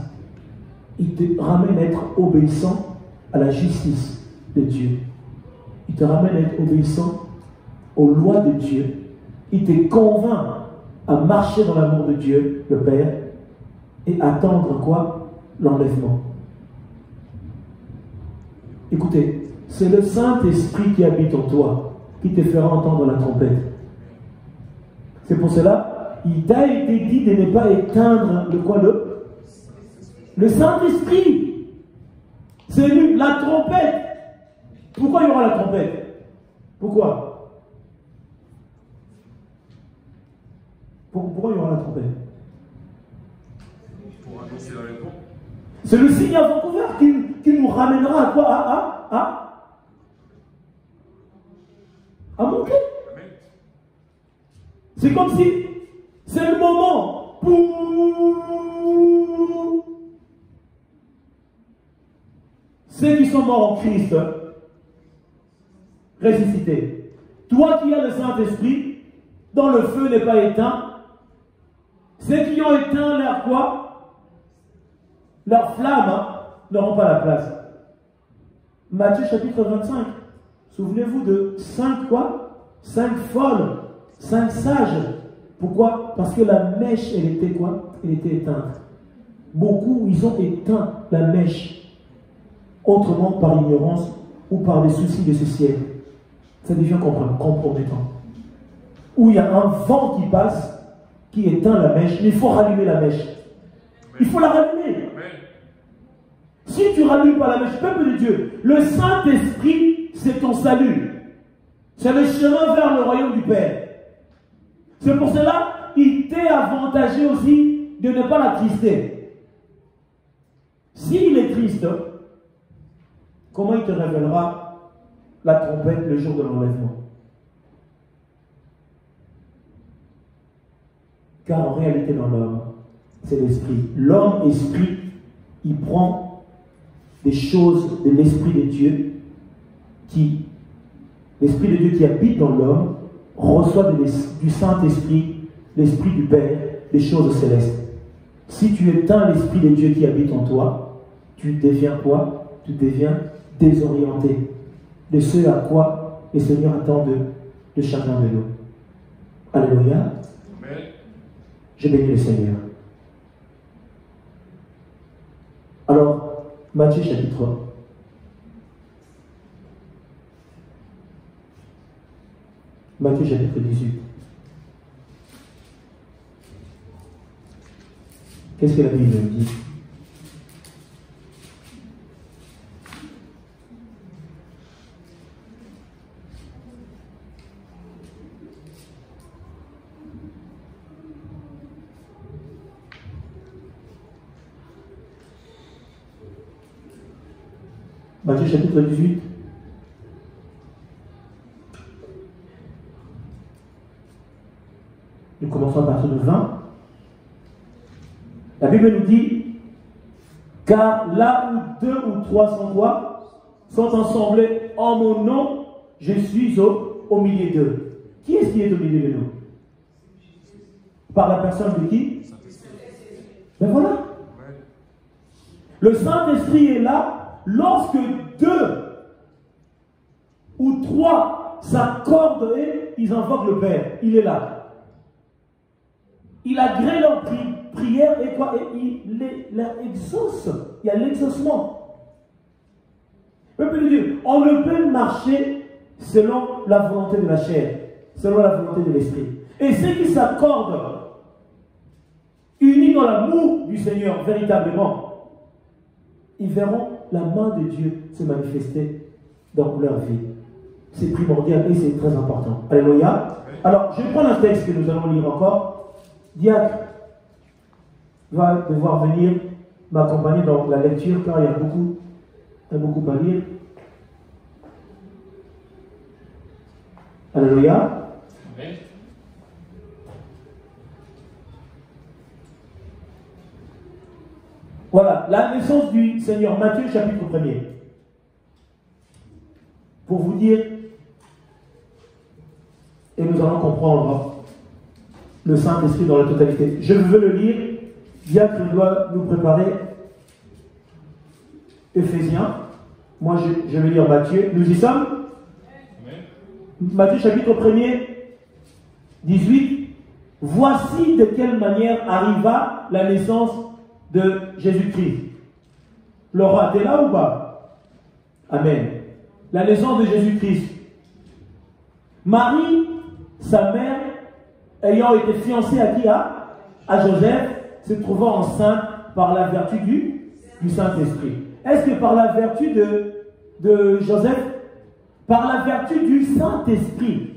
Il te ramène à être obéissant à la justice de Dieu. Il te ramène à être obéissant aux lois de Dieu. Il te convainc à marcher dans l'amour de Dieu, le Père, et attendre quoi? L'enlèvement. Écoutez, c'est le Saint-Esprit qui habite en toi, qui te fera entendre la trompette. C'est pour cela, il t'a été dit de ne pas éteindre le Saint-Esprit. C'est lui, la trompette. Pourquoi il y aura la trompette? Pourquoi il y aura la trompette? Pour annoncer l'avènement. C'est le signe avant-couvert qui nous ramènera à quoi? À monter. C'est comme si c'est le moment pour ceux qui sont morts en Christ ressuscités. Toi qui as le Saint-Esprit, dont le feu n'est pas éteint, ceux qui ont éteint leur quoi? Leur flamme n'auront pas la place. Matthieu chapitre 25. Souvenez-vous de 5 quoi? 5 folles, 5 sages. Pourquoi? Parce que la mèche, elle était quoi? Elle était éteinte. Beaucoup, ils ont éteint la mèche. Autrement par ignorance ou par des soucis de ce ciel. Ça devient compromettant. Où il y a un vent qui passe, qui éteint la mèche, mais il faut rallumer la mèche. Il faut la rallumer. Si tu ne rallumes pas la mèche, peuple de Dieu, le Saint-Esprit, c'est ton salut. C'est le chemin vers le royaume du Père. C'est pour cela qu'il t'est avantagé aussi de ne pas l'attrister. S'il est triste, comment il te révélera la trompette le jour de l'enlèvement? Car en réalité dans l'homme, c'est l'esprit. L'homme esprit, il prend des choses de l'esprit de Dieu l'esprit de Dieu qui habite dans l'homme reçoit du Saint-Esprit, l'Esprit du Père, les choses célestes. Si tu éteins l'Esprit de Dieu qui habite en toi, tu deviens quoi? Tu deviens désorienté de ce à quoi le Seigneur attend de chacun de nous. Alléluia. Amen. Je bénis le Seigneur. Alors, Matthieu chapitre 1. Matthieu chapitre 18. Qu'est-ce que la Bible nous dit? Matthieu chapitre 18. Nous commençons à partir de 20. La Bible nous dit, car là où 2 ou 3 sont quoi? Sont ensemblés en mon nom, je suis au milieu d'eux. Qui est-ce qui est au milieu de nous? Par la personne de qui? Ben voilà. Le Saint-Esprit est là lorsque 2 ou 3 s'accordent et ils invoquent le Père. Il est là. Il agrée leur prière et quoi? Et il les exauce. Il y a l'exaucement. Peuple de Dieu, on ne peut marcher selon la volonté de la chair, selon la volonté de l'esprit. Et ceux qui s'accordent, unis dans l'amour du Seigneur, véritablement, ils verront la main de Dieu se manifester dans leur vie. C'est primordial et c'est très important. Alléluia. Alors, je vais prendre un texte que nous allons lire encore. Diacre va devoir venir m'accompagner dans la lecture car il y a beaucoup à lire. Alléluia. Amen. Voilà, la naissance du Seigneur, Matthieu chapitre 1er. Pour vous dire, et nous allons comprendre le Saint-Esprit dans la totalité. Je veux le lire. Diacre doit nous préparer Éphésiens. Moi, je vais lire Matthieu. Nous y sommes. Amen. Matthieu chapitre 1er, 18. Voici de quelle manière arriva la naissance de Jésus-Christ. Laura, t'es là ou pas? Amen. La naissance de Jésus-Christ. Marie, sa mère, ayant été fiancée à qui? À Joseph, se trouvant enceinte par la vertu du Saint-Esprit. Est-ce que par la vertu de Joseph? Par la vertu du Saint-Esprit.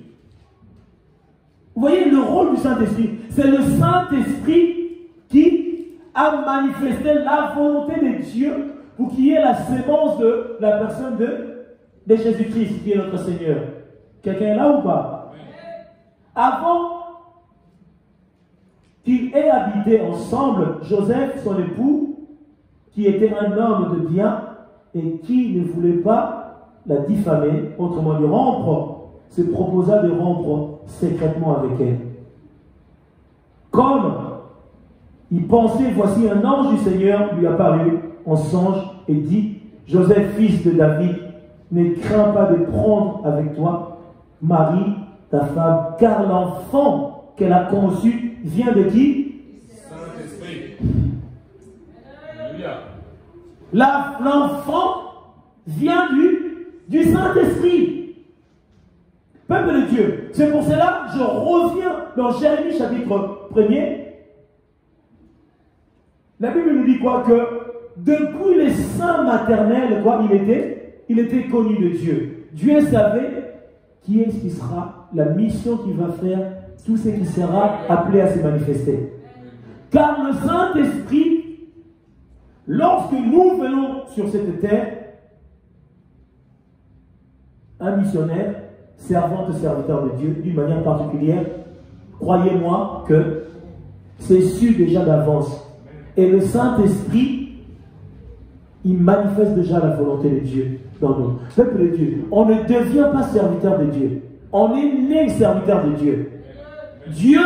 Vous voyez le rôle du Saint-Esprit. C'est le Saint-Esprit qui a manifesté la volonté de Dieu pour qu'il y ait la sémence de la personne de Jésus-Christ, qui est notre Seigneur. Quelqu'un est là ou pas? Avant qu'ils aient habité ensemble, Joseph, son époux, qui était un homme de bien et qui ne voulait pas la diffamer, autrement dit rompre, se proposa de rompre secrètement avec elle. Comme il pensait, voici un ange du Seigneur lui apparut en songe et dit: Joseph, fils de David, ne crains pas de prendre avec toi Marie, ta femme, car l'enfant qu'elle a conçu vient de qui? Saint-Esprit. Alléluia. L'enfant vient du Saint-Esprit. Peuple de Dieu. C'est pour cela que je reviens dans Jérémie chapitre 1er. La Bible nous dit quoi? Que depuis les seins maternels, quoi, il était connu de Dieu. Dieu savait qui est-ce qui sera la mission qu'il va faire, tout ce qui sera appelé à se manifester. Car le Saint-Esprit, lorsque nous venons sur cette terre, un missionnaire, servante, serviteur de Dieu, d'une manière particulière, croyez-moi que c'est su déjà d'avance. Et le Saint-Esprit, il manifeste déjà la volonté de Dieu dans nous. Peuple de Dieu, on ne devient pas serviteur de Dieu. On est né serviteur de Dieu. Dieu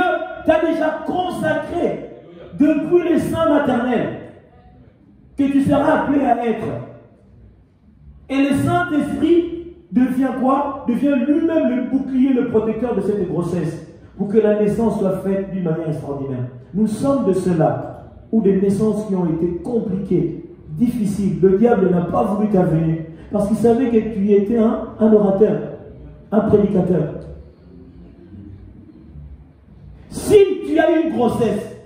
t'a déjà consacré depuis les seins maternels que tu seras appelé à être. Et le Saint-Esprit devient quoi? Devient lui-même le bouclier, le protecteur de cette grossesse pour que la naissance soit faite d'une manière extraordinaire. Nous sommes de ceux-là ou des naissances qui ont été compliquées, difficiles. Le diable n'a pas voulu ta venue parce qu'il savait que tu étais un orateur, un prédicateur. Si tu as une grossesse,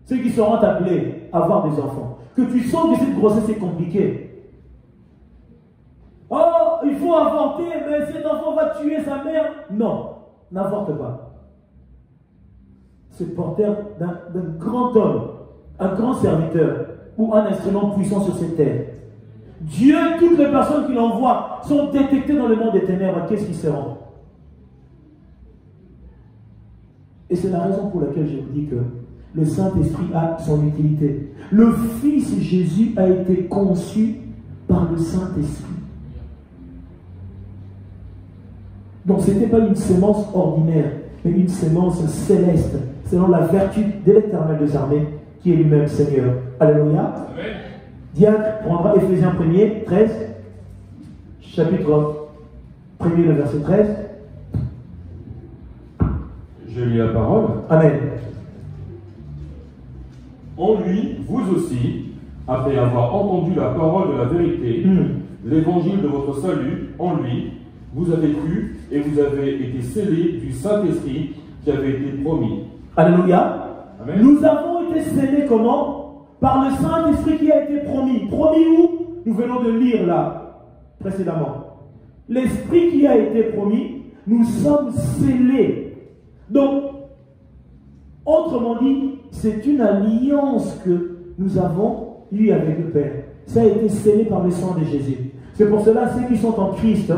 ceux qui seront appelés à avoir des enfants, que tu sens que cette grossesse est compliquée. Oh, il faut avorter, mais cet enfant va tuer sa mère. Non, n'avorte pas. C'est porteur d'un grand homme, un grand serviteur ou un instrument puissant sur cette terre. Dieu, toutes les personnes qui l'envoient sont détectées dans le monde des ténèbres. Qu'est-ce qu'ils seront? Et c'est la raison pour laquelle je vous dis que le Saint-Esprit a son utilité. Le Fils Jésus a été conçu par le Saint-Esprit. Donc ce n'était pas une sémence ordinaire, mais une sémence céleste, selon la vertu de l'Éternel des armées, qui est lui-même Seigneur. Alléluia. Amen. Diacre prendra Éphésiens 1er, 13, chapitre 1er, le verset 13. Je lis la parole. Amen. En lui, vous aussi, après avoir entendu la parole de la vérité, l'évangile de votre salut, en lui, vous avez cru et vous avez été scellés du Saint-Esprit qui avait été promis. Alléluia. Amen. Nous avons été scellés comment? Par le Saint-Esprit qui a été promis. Promis où? Nous venons de lire là, précédemment. L'Esprit qui a été promis, nous sommes scellés. Donc, autrement dit, c'est une alliance que nous avons eue avec le Père. Ça a été scellé par le sang de Jésus. C'est pour cela, ceux qui sont en Christ,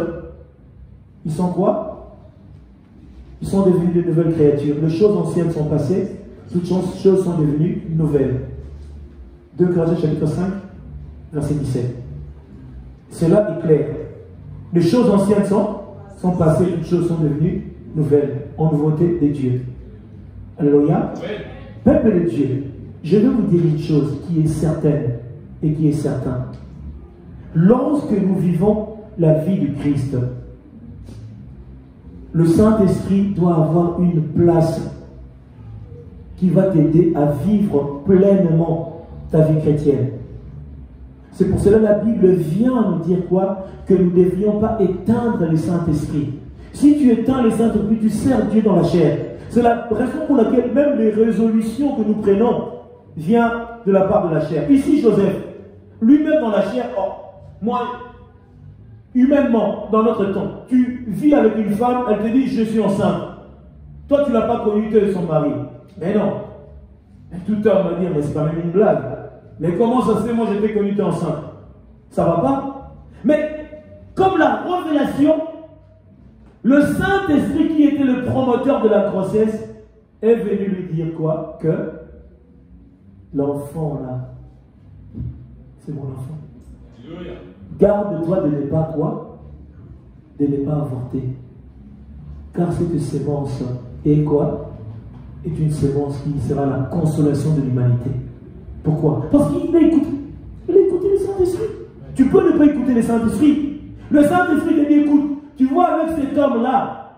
ils sont quoi? Ils sont devenus de nouvelles créatures. Les choses anciennes sont passées, toutes choses sont devenues nouvelles. 2 Corinthiens chapitre 5, verset 17. Cela est clair. Les choses anciennes sont passées, toutes choses sont devenues nouvelles, en nouveauté de Dieu. Alléluia. Peuple de Dieu, je vais vous dire une chose qui est certaine et qui est certain. Lorsque nous vivons la vie du Christ, le Saint-Esprit doit avoir une place qui va t'aider à vivre pleinement ta vie chrétienne. C'est pour cela que la Bible vient nous dire quoi? Que nous ne devrions pas éteindre le Saint-Esprit. Si tu éteins le Saint-Esprit, tu sers Dieu dans la chair. C'est la raison pour laquelle même les résolutions que nous prenons viennent de la part de la chair. Ici, Joseph, lui-même dans la chair, oh, moi, humainement, dans notre temps, tu vis avec une femme, elle te dit, je suis enceinte. Toi, tu ne l'as pas connue, tu es son mari. Mais non. Et tout homme va dire, mais c'est quand même une blague. Mais comment ça se fait, moi, j'étais connue, tu es enceinte? Ça va pas? Mais, comme la révélation, le Saint-Esprit qui était le promoteur de la grossesse est venu lui dire quoi? Que l'enfant là, c'est mon enfant. Garde-toi de ne pas quoi? De ne pas avorter. Car cette sémence est quoi? Est une sémence qui sera la consolation de l'humanité. Pourquoi? Parce qu'il a écouté. Il a écouté le Saint-Esprit. Tu peux ne pas écouter le Saint-Esprit. Le Saint-Esprit te dit, écoute, tu vois avec cet homme-là,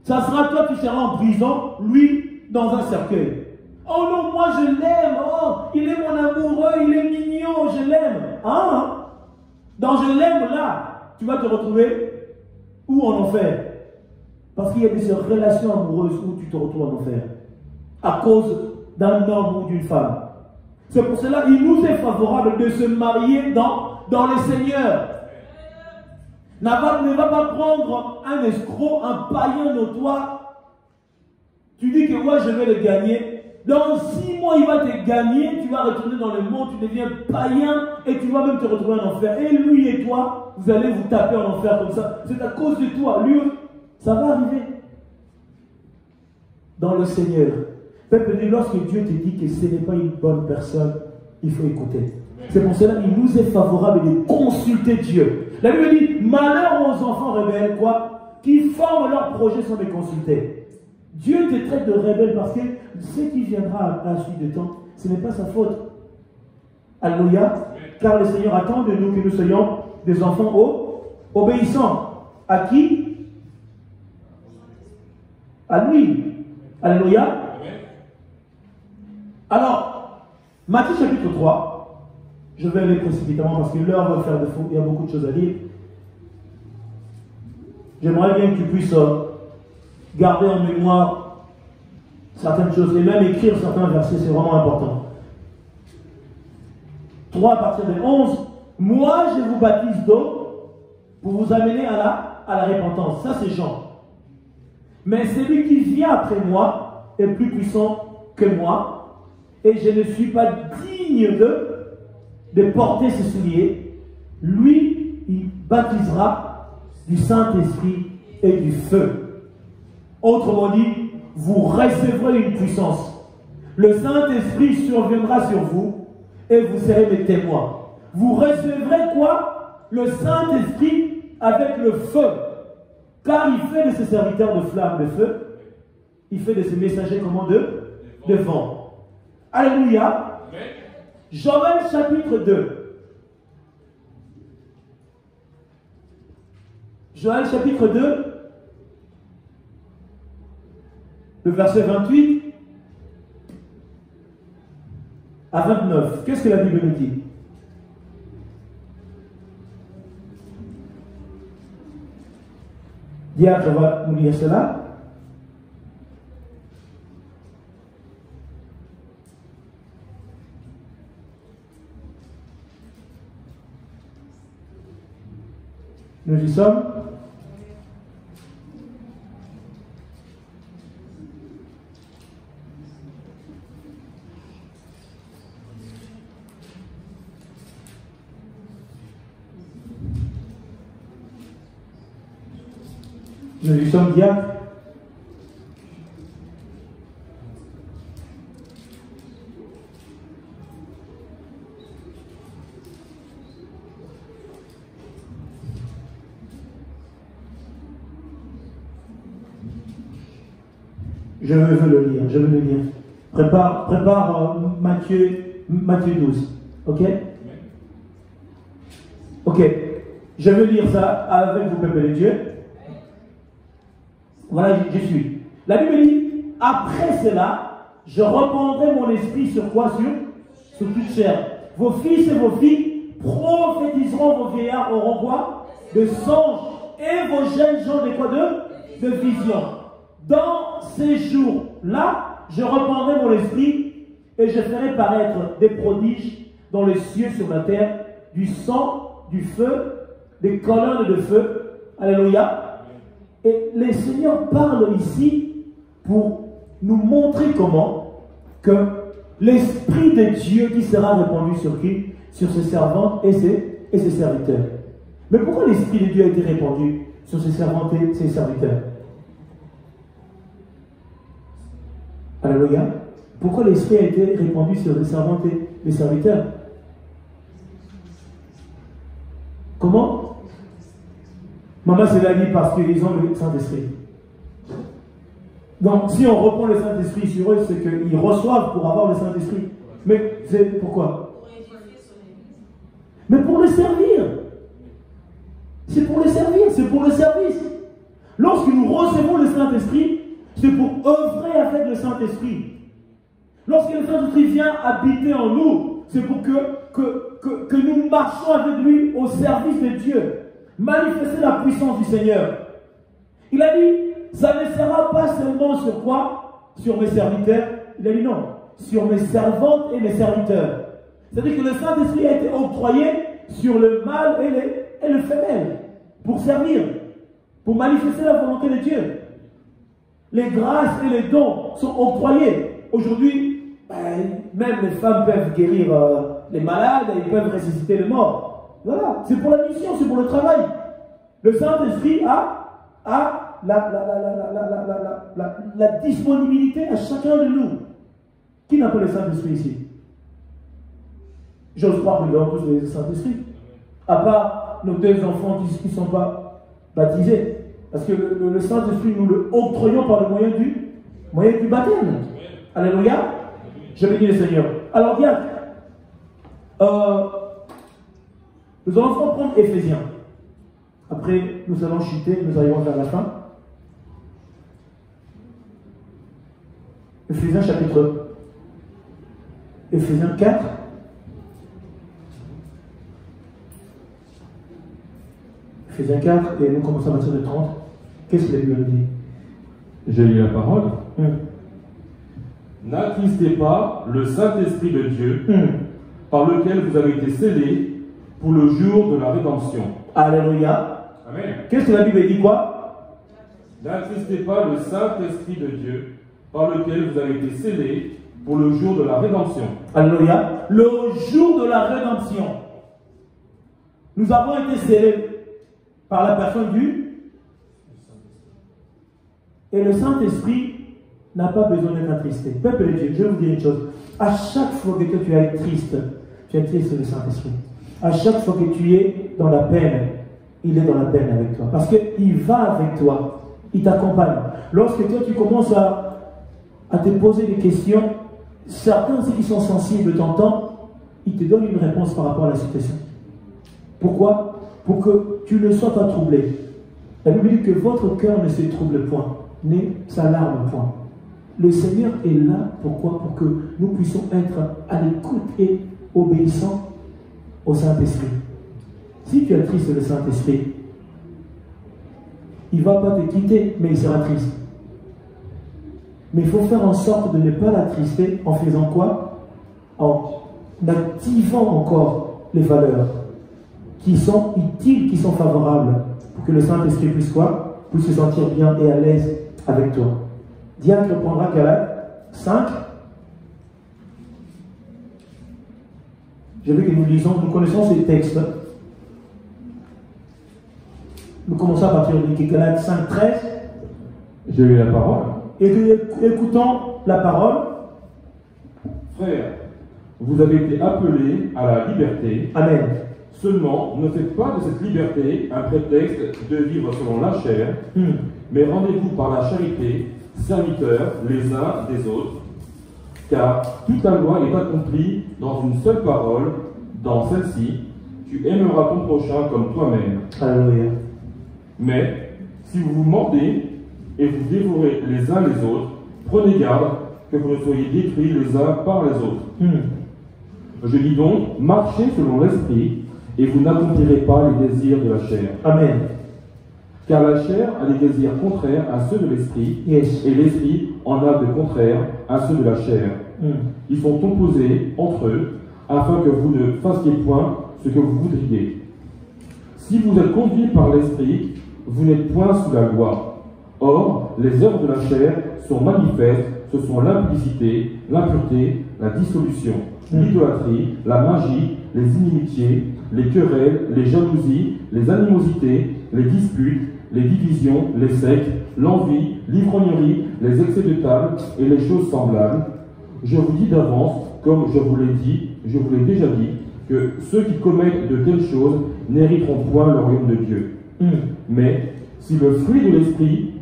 ça sera toi qui seras en prison, lui dans un cercueil. Oh non, moi je l'aime, oh, il est mon amoureux, il est mignon, je l'aime. Hein? Dans je l'aime là, tu vas te retrouver où en enfer? Parce qu'il y a des relations amoureuses où tu te retrouves en enfer. À cause d'un homme ou d'une femme. C'est pour cela qu'il nous est favorable de se marier dans le Seigneur. Ne va pas prendre un escroc, un païen notoire. Tu dis que moi je vais le gagner. Dans 6 mois il va te gagner, tu vas retourner dans le monde, tu deviens païen et tu vas même te retrouver en enfer. Et lui et toi, vous allez vous taper en enfer comme ça. C'est à cause de toi. Lui, ça va arriver. Dans le Seigneur. Peuple, lorsque Dieu te dit que ce n'est pas une bonne personne, il faut écouter. C'est pour cela qu'il nous est favorable de consulter Dieu. La Bible dit, malheur aux enfants rebelles, quoi, qui forment leurs projets sans les consulter. Dieu te traite de rebelle parce que ce qui viendra à la suite du temps, ce n'est pas sa faute. Alléluia. Car le Seigneur attend de nous que nous soyons des enfants obéissants. À qui? À lui. Alléluia. Alors, Matthieu chapitre 3, je vais aller précipitamment parce que l'heure va faire défaut, il y a beaucoup de choses à dire. J'aimerais bien que tu puisses garder en mémoire certaines choses et même écrire certains versets, c'est vraiment important. 3 à partir de 11, moi je vous baptise d'eau pour vous amener à la repentance. Ça c'est Jean. Mais celui qui vient après moi est plus puissant que moi et je ne suis pas digne de porter ses souliers. Lui, il baptisera du Saint-Esprit et du feu. Autrement dit, vous recevrez une puissance. Le Saint-Esprit surviendra sur vous et vous serez mes témoins. Vous recevrez quoi? Le Saint-Esprit avec le feu. Car il fait de ses serviteurs de flammes de feu, il fait de ses messagers comment de vent. Alléluia. Joël chapitre 2. Joël chapitre 2, le verset 28 à 29. Qu'est-ce que la Bible nous dit? Diacre va nous lire cela. Nous y sommes. Nous y sommes bien. Je veux le lire, je veux le lire. Prépare Matthieu 12. Ok? Ok. Je veux lire ça avec vous, peuple de Dieu. Voilà, je suis. La Bible dit, après cela, je répandrai mon esprit sur quoi? Sur toute chair. Vos fils et vos filles prophétiseront, vos vieillards auront quoi? De songes. Et vos jeunes gens de quoi? De visions. Dans ce ces jours-là, je reprendrai mon esprit et je ferai paraître des prodiges dans les cieux sur la terre, du sang, du feu, des colonnes de feu. Alléluia. Et le Seigneur parle ici pour nous montrer comment que l'Esprit de Dieu qui sera répandu sur qui? Sur ses servantes et ses serviteurs. Mais pourquoi l'Esprit de Dieu a été répandu sur ses servantes et ses serviteurs? Alléluia. Pourquoi l'Esprit a été répandu sur les servantes et les serviteurs? Comment? Maman se l'a dit parce qu'ils ont le Saint-Esprit. Donc, si on reprend le Saint-Esprit sur eux, c'est qu'ils reçoivent pour avoir le Saint-Esprit. Mais c'est pourquoi? Mais pour le servir. C'est pour le servir, c'est pour le service. Lorsque nous recevons le Saint-Esprit, c'est pour œuvrer avec le Saint-Esprit. Lorsque le Saint-Esprit vient habiter en nous, c'est pour que nous marchions avec lui au service de Dieu. Manifester la puissance du Seigneur. Il a dit, ça ne sera pas seulement sur quoi? Sur mes serviteurs. Il a dit non, sur mes servantes et mes serviteurs. C'est-à-dire que le Saint-Esprit a été octroyé sur le mâle et le femelle pour servir, pour manifester la volonté de Dieu. Les grâces et les dons sont octroyés. Aujourd'hui, même les femmes peuvent guérir les malades, ils peuvent ressusciter les morts. Voilà, c'est pour la mission, c'est pour le travail. Le Saint-Esprit a la disponibilité à chacun de nous. Qui n'a pas le Saint-Esprit ici? J'ose croire que nous avons tous le Saint-Esprit. À part nos deux enfants qui ne sont pas baptisés. Parce que le Saint-Esprit, nous le octroyons par le moyen du baptême. Alléluia. Je bénis le Seigneur. Alors, bien, nous allons prendre Éphésiens. Après, nous allons chuter, nous arrivons vers la fin. Éphésiens chapitre Éphésiens 4. Éphésiens 4, et nous commençons à partir de 30. Qu'est-ce que la Bible dit? J'ai lu la parole. N'attristez pas le Saint-Esprit de Dieu, par lequel vous avez été scellés pour le jour de la rédemption. Alléluia. Amen. Qu'est-ce que la Bible dit quoi? N'attristez pas le Saint-Esprit de Dieu, par lequel vous avez été scellés pour le jour de la rédemption. Alléluia. Le jour de la rédemption. Nous avons été scellés par la personne du... Et le Saint-Esprit n'a pas besoin d'être attristé. Peuple de Dieu, je vais vous dire une chose. À chaque fois que tu es triste sur le Saint-Esprit. À chaque fois que tu es dans la peine, il est dans la peine avec toi. Parce qu'il va avec toi. Il t'accompagne. Lorsque toi, tu commences à te poser des questions, certains, ceux qui sont sensibles, t'entendent, ils te donnent une réponse par rapport à la situation. Pourquoi? Pour que tu ne sois pas troublé. La Bible dit que votre cœur ne se trouble point, ne s'alarme point. Le Seigneur est là, pourquoi? Pour que nous puissions être à l'écoute et obéissants au Saint-Esprit. Si tu es triste le Saint-Esprit, il ne va pas te quitter, mais il sera triste. Mais il faut faire en sorte de ne pas l'attrister en faisant quoi? En activant encore les valeurs qui sont utiles, qui sont favorables, pour que le Saint-Esprit puisse quoi? Puisse se sentir bien et à l'aise avec toi. Diacre prendra Galates 5. Je veux que nous lisons, nous connaissons ces textes. Nous commençons à partir de Galates 5, 13. J'ai lu la parole. Et écoutons la parole. Frères, vous avez été appelés à la liberté. Amen. Seulement, ne faites pas de cette liberté un prétexte de vivre selon la chair, mais rendez-vous par la charité, serviteurs les uns des autres, car toute la loi est accomplie dans une seule parole, dans celle-ci, tu aimeras ton prochain comme toi-même. Alléluia. Mais, si vous vous mordez et vous dévorez les uns les autres, prenez garde que vous ne soyez détruits les uns par les autres. Je dis donc, marchez selon l'esprit, et vous n'accomplirez pas les désirs de la chair. Amen. Car la chair a des désirs contraires à ceux de l'esprit, Yes. et l'esprit en a de contraires à ceux de la chair. Ils sont opposés entre eux, afin que vous ne fassiez point ce que vous voudriez. Si vous êtes conduits par l'esprit, vous n'êtes point sous la loi. Or, les œuvres de la chair sont manifestes, ce sont l'impudicité, l'impureté, la dissolution, l'idolâtrie, la magie, les inimitiés, les querelles, les jalousies, les animosités, les disputes, les divisions, les sectes, l'envie, l'ivrognerie, les excès de table et les choses semblables. Je vous dis d'avance, comme je vous l'ai déjà dit, que ceux qui commettent de telles choses n'hériteront point le royaume de Dieu. Mais si le fruit de l'esprit,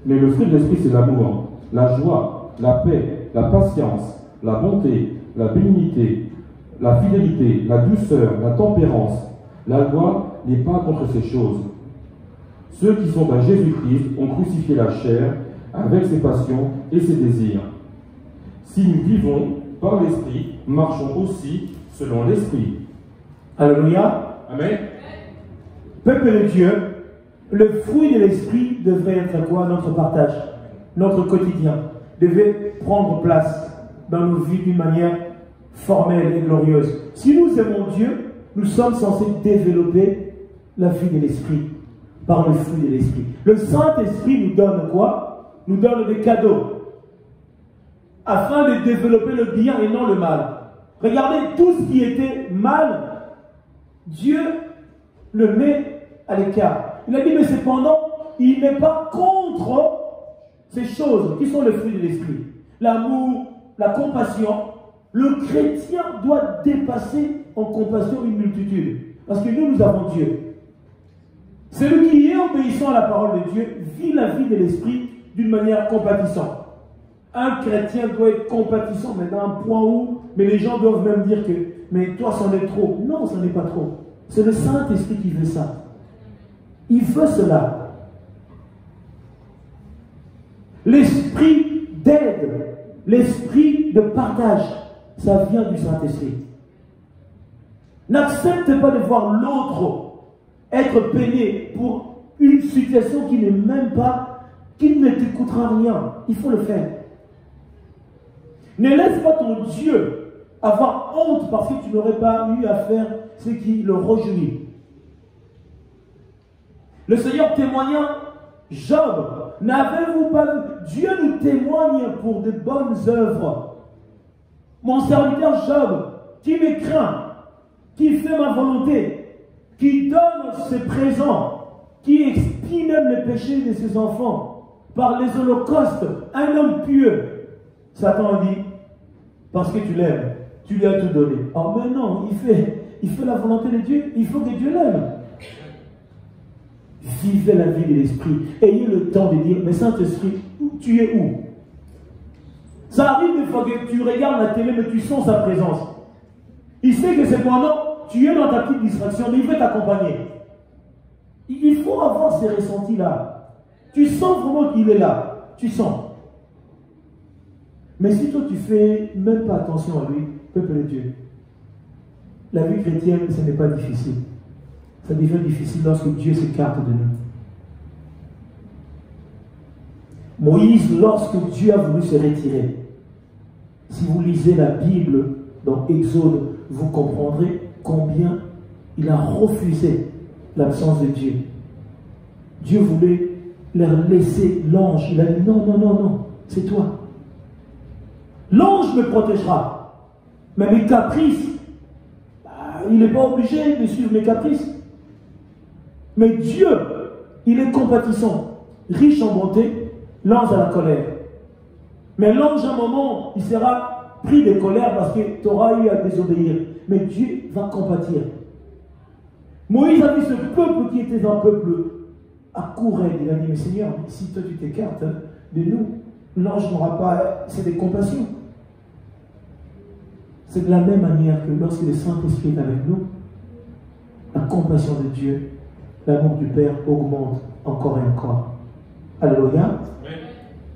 c'est l'amour, la joie, la paix, la patience, la bonté, la bénignité, la fidélité, la douceur, la tempérance. La loi n'est pas contre ces choses. Ceux qui sont à Jésus-Christ ont crucifié la chair avec ses passions et ses désirs. Si nous vivons par l'Esprit, marchons aussi selon l'Esprit. Alléluia. Amen. Peuple de Dieu, le fruit de l'Esprit devrait être quoi? Notre partage, notre quotidien, devait prendre place dans nos vies d'une manière formelle et glorieuse. Si nous aimons Dieu, nous sommes censés développer la vie de l'Esprit par le fruit de l'Esprit. Le Saint-Esprit nous donne quoi? Nous donne des cadeaux afin de développer le bien et non le mal. Regardez, tout ce qui était mal, Dieu le met à l'écart. Il a dit, mais cependant, il n'est pas contre ces choses qui sont le fruit de l'Esprit. L'amour, la compassion. Le chrétien doit dépasser en compassion une multitude. Parce que nous avons Dieu. Celui qui est obéissant à la parole de Dieu vit la vie de l'Esprit d'une manière compatissante. Un chrétien doit être compatissant, mais dans un point où, mais les gens doivent même dire que, mais toi, c'en est trop. Non, ce n'est pas trop. C'est le Saint-Esprit qui veut ça. Il veut cela. L'esprit d'aide, l'esprit de partage, ça vient du Saint-Esprit. N'accepte pas de voir l'autre être peiné pour une situation qui n'est même pas, qui ne te coûtera rien. Il faut le faire. Ne laisse pas ton Dieu avoir honte parce que tu n'aurais pas eu à faire ce qui le réjouit. Le Seigneur témoignant, Job, n'avez-vous pas vu? Dieu nous témoigne pour de bonnes œuvres. Mon serviteur Job, qui me craint, qui fait ma volonté, qui donne ses présents, qui expie même les péchés de ses enfants par les holocaustes, un homme pieux. Satan dit, parce que tu l'aimes, tu lui as tout donné. Oh mais non, il fait la volonté de Dieu, il faut que Dieu l'aime. Vivez la vie de l'Esprit. Ayez le temps de dire, mais Saint-Esprit, tu es où? Ça arrive des fois que tu regardes la télé, mais tu sens sa présence. Il sait que c'est pendant, tu es dans ta petite distraction, mais il veut t'accompagner. Il faut avoir ces ressentis-là. Tu sens vraiment qu'il est là. Tu sens. Mais si toi tu fais même pas attention à lui, peuple de Dieu, la vie chrétienne, ce n'est pas difficile. Ça devient difficile lorsque Dieu s'écarte de nous. Moïse, lorsque Dieu a voulu se retirer, si vous lisez la Bible dans Exode, vous comprendrez combien il a refusé l'absence de Dieu. Dieu voulait leur laisser l'ange. Il a dit non, non, non, non, c'est toi. L'ange me protégera. Mais mes caprices, il n'est pas obligé de suivre mes caprices. Mais Dieu, il est compatissant, riche en bonté, lent à la colère. Mais l'ange, à un moment, il sera pris de colère parce que tu auras eu à désobéir. Mais Dieu va compatir. Moïse a vu ce peuple qui était un peuple accouré. Il a dit, mais Seigneur, si toi tu t'écartes de nous, l'ange n'aura pas, c'est des compassions. C'est de la même manière que lorsque le Saint-Esprit est avec nous, la compassion de Dieu, l'amour du Père augmente encore et encore. Alléluia.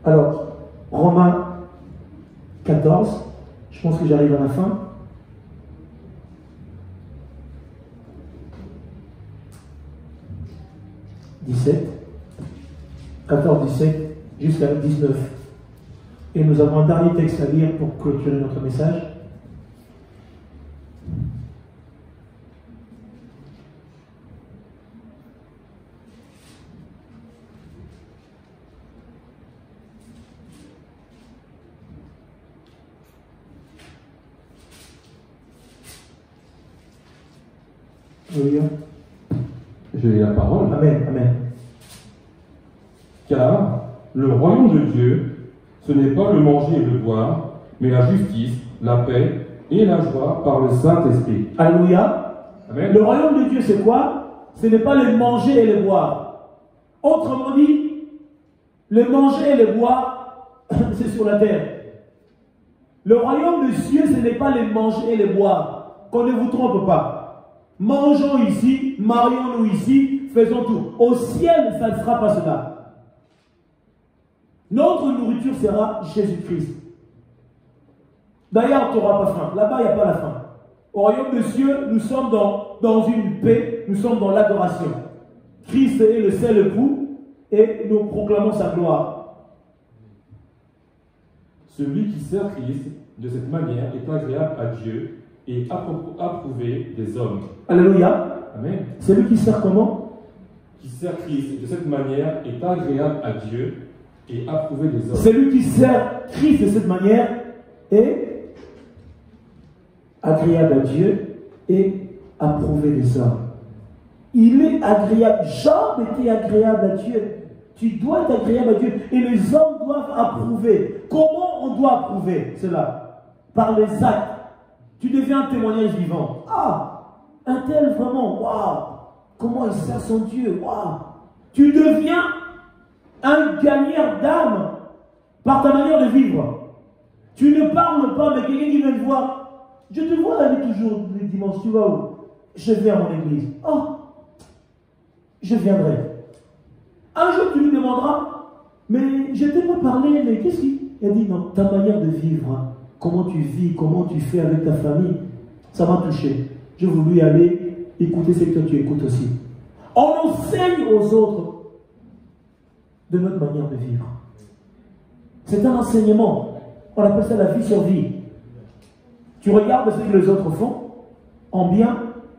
Alors, Romains 14, je pense que j'arrive à la fin. 17, 14, 17, jusqu'à 19. Et nous avons un dernier texte à lire pour clôturer notre message. Je lis la parole. Amen, amen. Car le royaume de Dieu, ce n'est pas le manger et le boire, mais la justice, la paix et la joie par le Saint-Esprit. Alléluia. Amen. Le royaume de Dieu, c'est quoi? Ce n'est pas le manger et le boire. Autrement dit, le manger et le boire, c'est sur la terre. Le royaume de Dieu, ce n'est pas le manger et le boire. Qu'on ne vous trompe pas. Mangeons ici, marions-nous ici, faisons tout. Au ciel, ça ne sera pas cela. Notre nourriture sera Jésus-Christ. D'ailleurs, tu n'auras pas faim. Là-bas, il n'y a pas la faim. Au royaume de Dieu, nous sommes dans une paix, nous sommes dans l'adoration. Christ est le seul époux et nous proclamons sa gloire. Celui qui sert Christ de cette manière est agréable à Dieu et approuvé des hommes. Alléluia. Amen. Celui qui sert comment? Qui sert Christ de cette manière est agréable à Dieu et approuvé des hommes. Celui qui sert Christ de cette manière est agréable à Dieu et approuvé des hommes. Il est agréable. Job était agréable à Dieu. Tu dois être agréable à Dieu. Et les hommes doivent approuver. Comment on doit approuver cela? Par les actes. Tu deviens un témoignage vivant. Ah, un tel vraiment, waouh, comment il sert son Dieu, waouh. Tu deviens un gagneur d'âme par ta manière de vivre. Tu ne parles pas, mais quelqu'un qui vient te voir. Je te vois aller toujours les dimanches, tu vas où? Je vais à mon église. Oh, je viendrai. Un jour, tu lui demanderas, mais je t'ai pas parlé, mais qu'est-ce qu'il a dit? Non, ta manière de vivre, hein. Comment tu vis, comment tu fais avec ta famille, ça m'a touché. J'ai voulu aller écouter ce que toi tu écoutes aussi. On enseigne aux autres de notre manière de vivre. C'est un enseignement. On appelle ça la vie sur vie. Tu regardes ce que les autres font, en bien,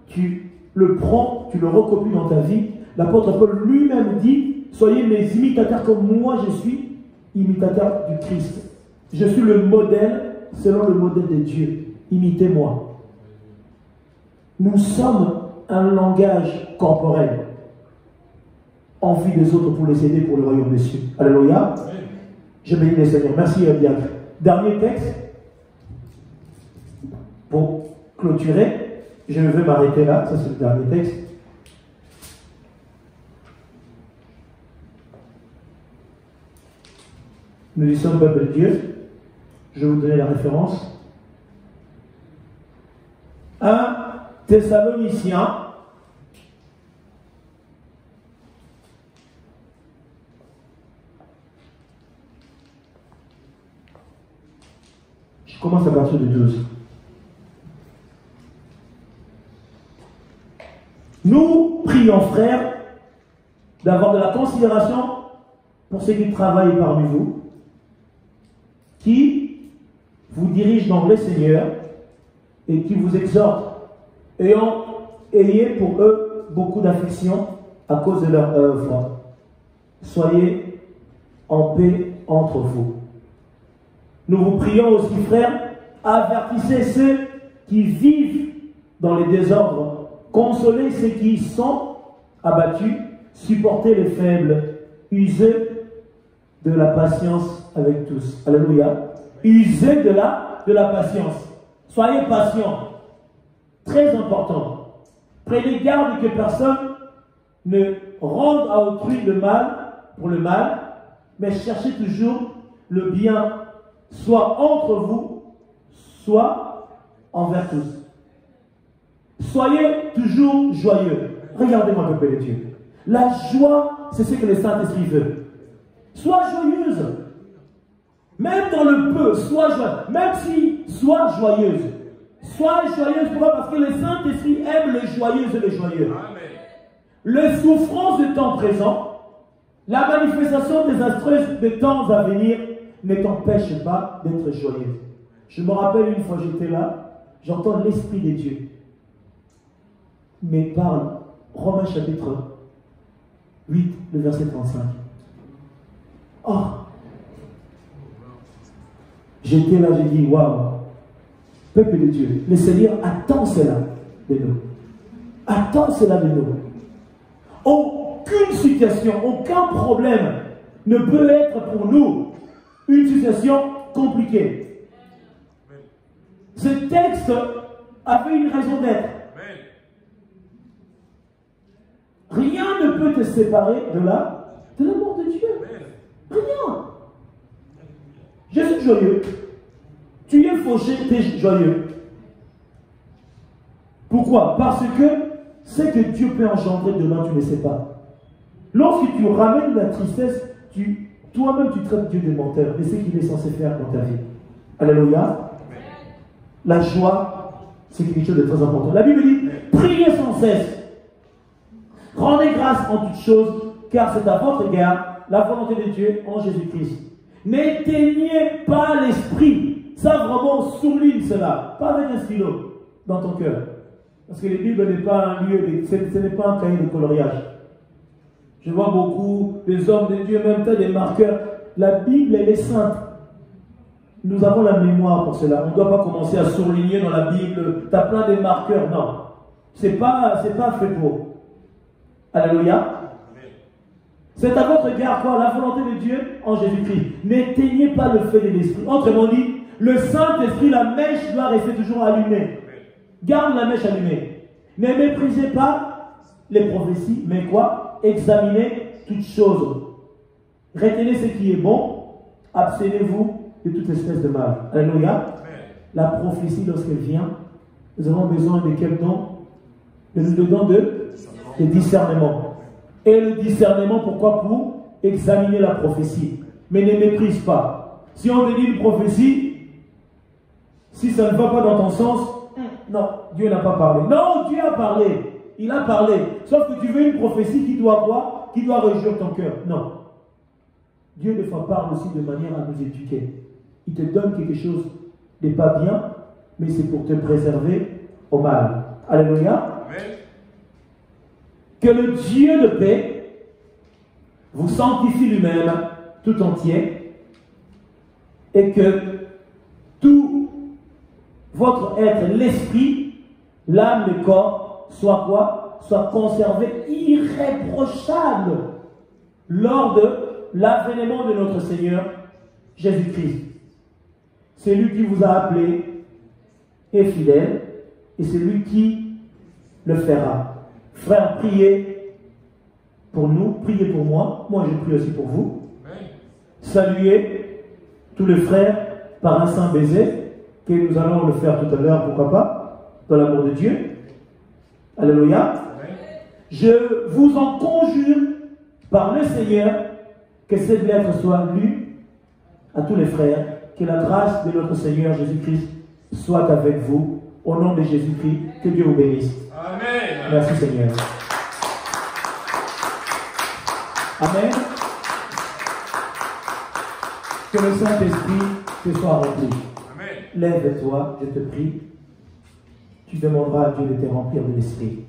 tu le prends, tu le recopies dans ta vie. L'apôtre Paul lui-même dit, soyez mes imitateurs comme moi je suis imitateur du Christ. Je suis le modèle selon le modèle de Dieu. Imitez-moi. Nous sommes un langage corporel en vue des autres pour les aider pour le royaume des cieux. Alléluia. Je bénis le Seigneur. Merci, diacre. Dernier texte. Pour clôturer, je vais m'arrêter là. Ça, c'est le dernier texte. Nous y sommes peuple de Dieu. Je vais vous donner la référence. 1 Thessaloniciens. Je commence à partir du 12. Nous prions, frères, d'avoir de la considération pour ceux qui travaillent parmi vous, qui vous dirigent dans le Seigneur et qui vous exhortent. Ayez pour eux beaucoup d'affection à cause de leur œuvre. Soyez en paix entre vous. Nous vous prions aussi, frères, avertissez ceux qui vivent dans les désordres, consolez ceux qui sont abattus, supportez les faibles, usez de la patience avec tous. Alléluia. Usez de la patience. Soyez patients. Très important. Prenez garde que personne ne rende à autrui le mal pour le mal, mais cherchez toujours le bien, soit entre vous, soit envers tous. Soyez toujours joyeux. Regardez-moi, peuple de Dieu. La joie, c'est ce que le Saint-Esprit veut. Sois joyeuse. Même dans le peu, sois joyeuse. Même si, sois joyeuse. Sois joyeuse, pourquoi? Parce que le Saint-Esprit aime les joyeuses et les joyeux. les souffrances du temps présent, la manifestation désastreuse des temps à venir ne t'empêche pas d'être joyeux. Je me rappelle une fois j'étais là, j'entends l'Esprit de Dieu. Mais parle, Romains chapitre 8, le verset 35. Oh! J'étais là, j'ai dit, waouh! Peuple de Dieu, le Seigneur attend cela de nous. Attend cela de nous. Aucune situation, aucun problème ne peut être pour nous une situation compliquée. Ce texte avait une raison d'être. Rien ne peut te séparer de l'amour de Dieu. Rien. Je suis joyeux. Tu es fauché, tu es joyeux. Pourquoi? Parce que ce que Dieu peut engendrer demain, tu ne sais pas. Lorsque tu ramènes la tristesse, toi-même tu traites Dieu de menteur. Et c'est ce qu'il est censé faire dans ta vie. Alléluia. La joie, c'est quelque chose de très important. La Bible dit, priez sans cesse. Rendez grâce en toutes choses, car c'est à votre égard la volonté de Dieu en Jésus-Christ. N'éteignez pas l'esprit. Ça vraiment souligne cela. Pas avec un stylo dans ton cœur. Parce que la Bible n'est pas un lieu, ce n'est pas un cahier de coloriage. Je vois beaucoup des hommes de Dieu, même des marqueurs. La Bible, elle est sainte. Nous avons la mémoire pour cela. On ne doit pas commencer à surligner dans la Bible. Tu as plein de marqueurs. Non. C'est pas fait pour. Alléluia. C'est à votre égard quoi? La volonté de Dieu en Jésus-Christ. N'éteignez pas le feu de l'esprit. Autrement dit, le Saint-Esprit, la mèche doit rester toujours allumée. Garde la mèche allumée. Ne méprisez pas les prophéties, mais quoi? Examinez toutes choses. Retenez ce qui est bon. Abstenez-vous de toute espèce de mal. Alléluia. La prophétie, lorsqu'elle vient, nous avons besoin de quel don? Le don de discernement. Et le discernement, pourquoi? Pour examiner la prophétie. Mais ne méprise pas. Si on te dit une prophétie, si ça ne va pas dans ton sens, non, Dieu n'a pas parlé. Non, Dieu a parlé. Il a parlé. Sauf que tu veux une prophétie qui doit quoi? Qui doit réjouir ton cœur. Non. Dieu des fois parle aussi de manière à nous éduquer. Il te donne quelque chose de pas bien, mais c'est pour te préserver au mal. Alléluia. Que le Dieu de paix vous sanctifie lui-même tout entier et que tout votre être, l'esprit, l'âme, le corps, soit quoi? Soit conservé irréprochable lors de l'avènement de notre Seigneur Jésus-Christ. C'est lui qui vous a appelé est fidèle et c'est lui qui le fera. Frères, priez pour nous, priez pour moi. Moi, je prie aussi pour vous. Saluez tous les frères par un saint baiser, que nous allons le faire tout à l'heure, pourquoi pas, dans l'amour de Dieu. Alléluia. Je vous en conjure par le Seigneur que cette lettre soit lue à tous les frères, que la grâce de notre Seigneur Jésus-Christ soit avec vous. Au nom de Jésus-Christ, que Dieu vous bénisse. Amen. Merci Seigneur. Amen. Que le Saint-Esprit te soit rempli. Amen. Lève-toi, je te prie. Tu demanderas à Dieu de te remplir de l'Esprit.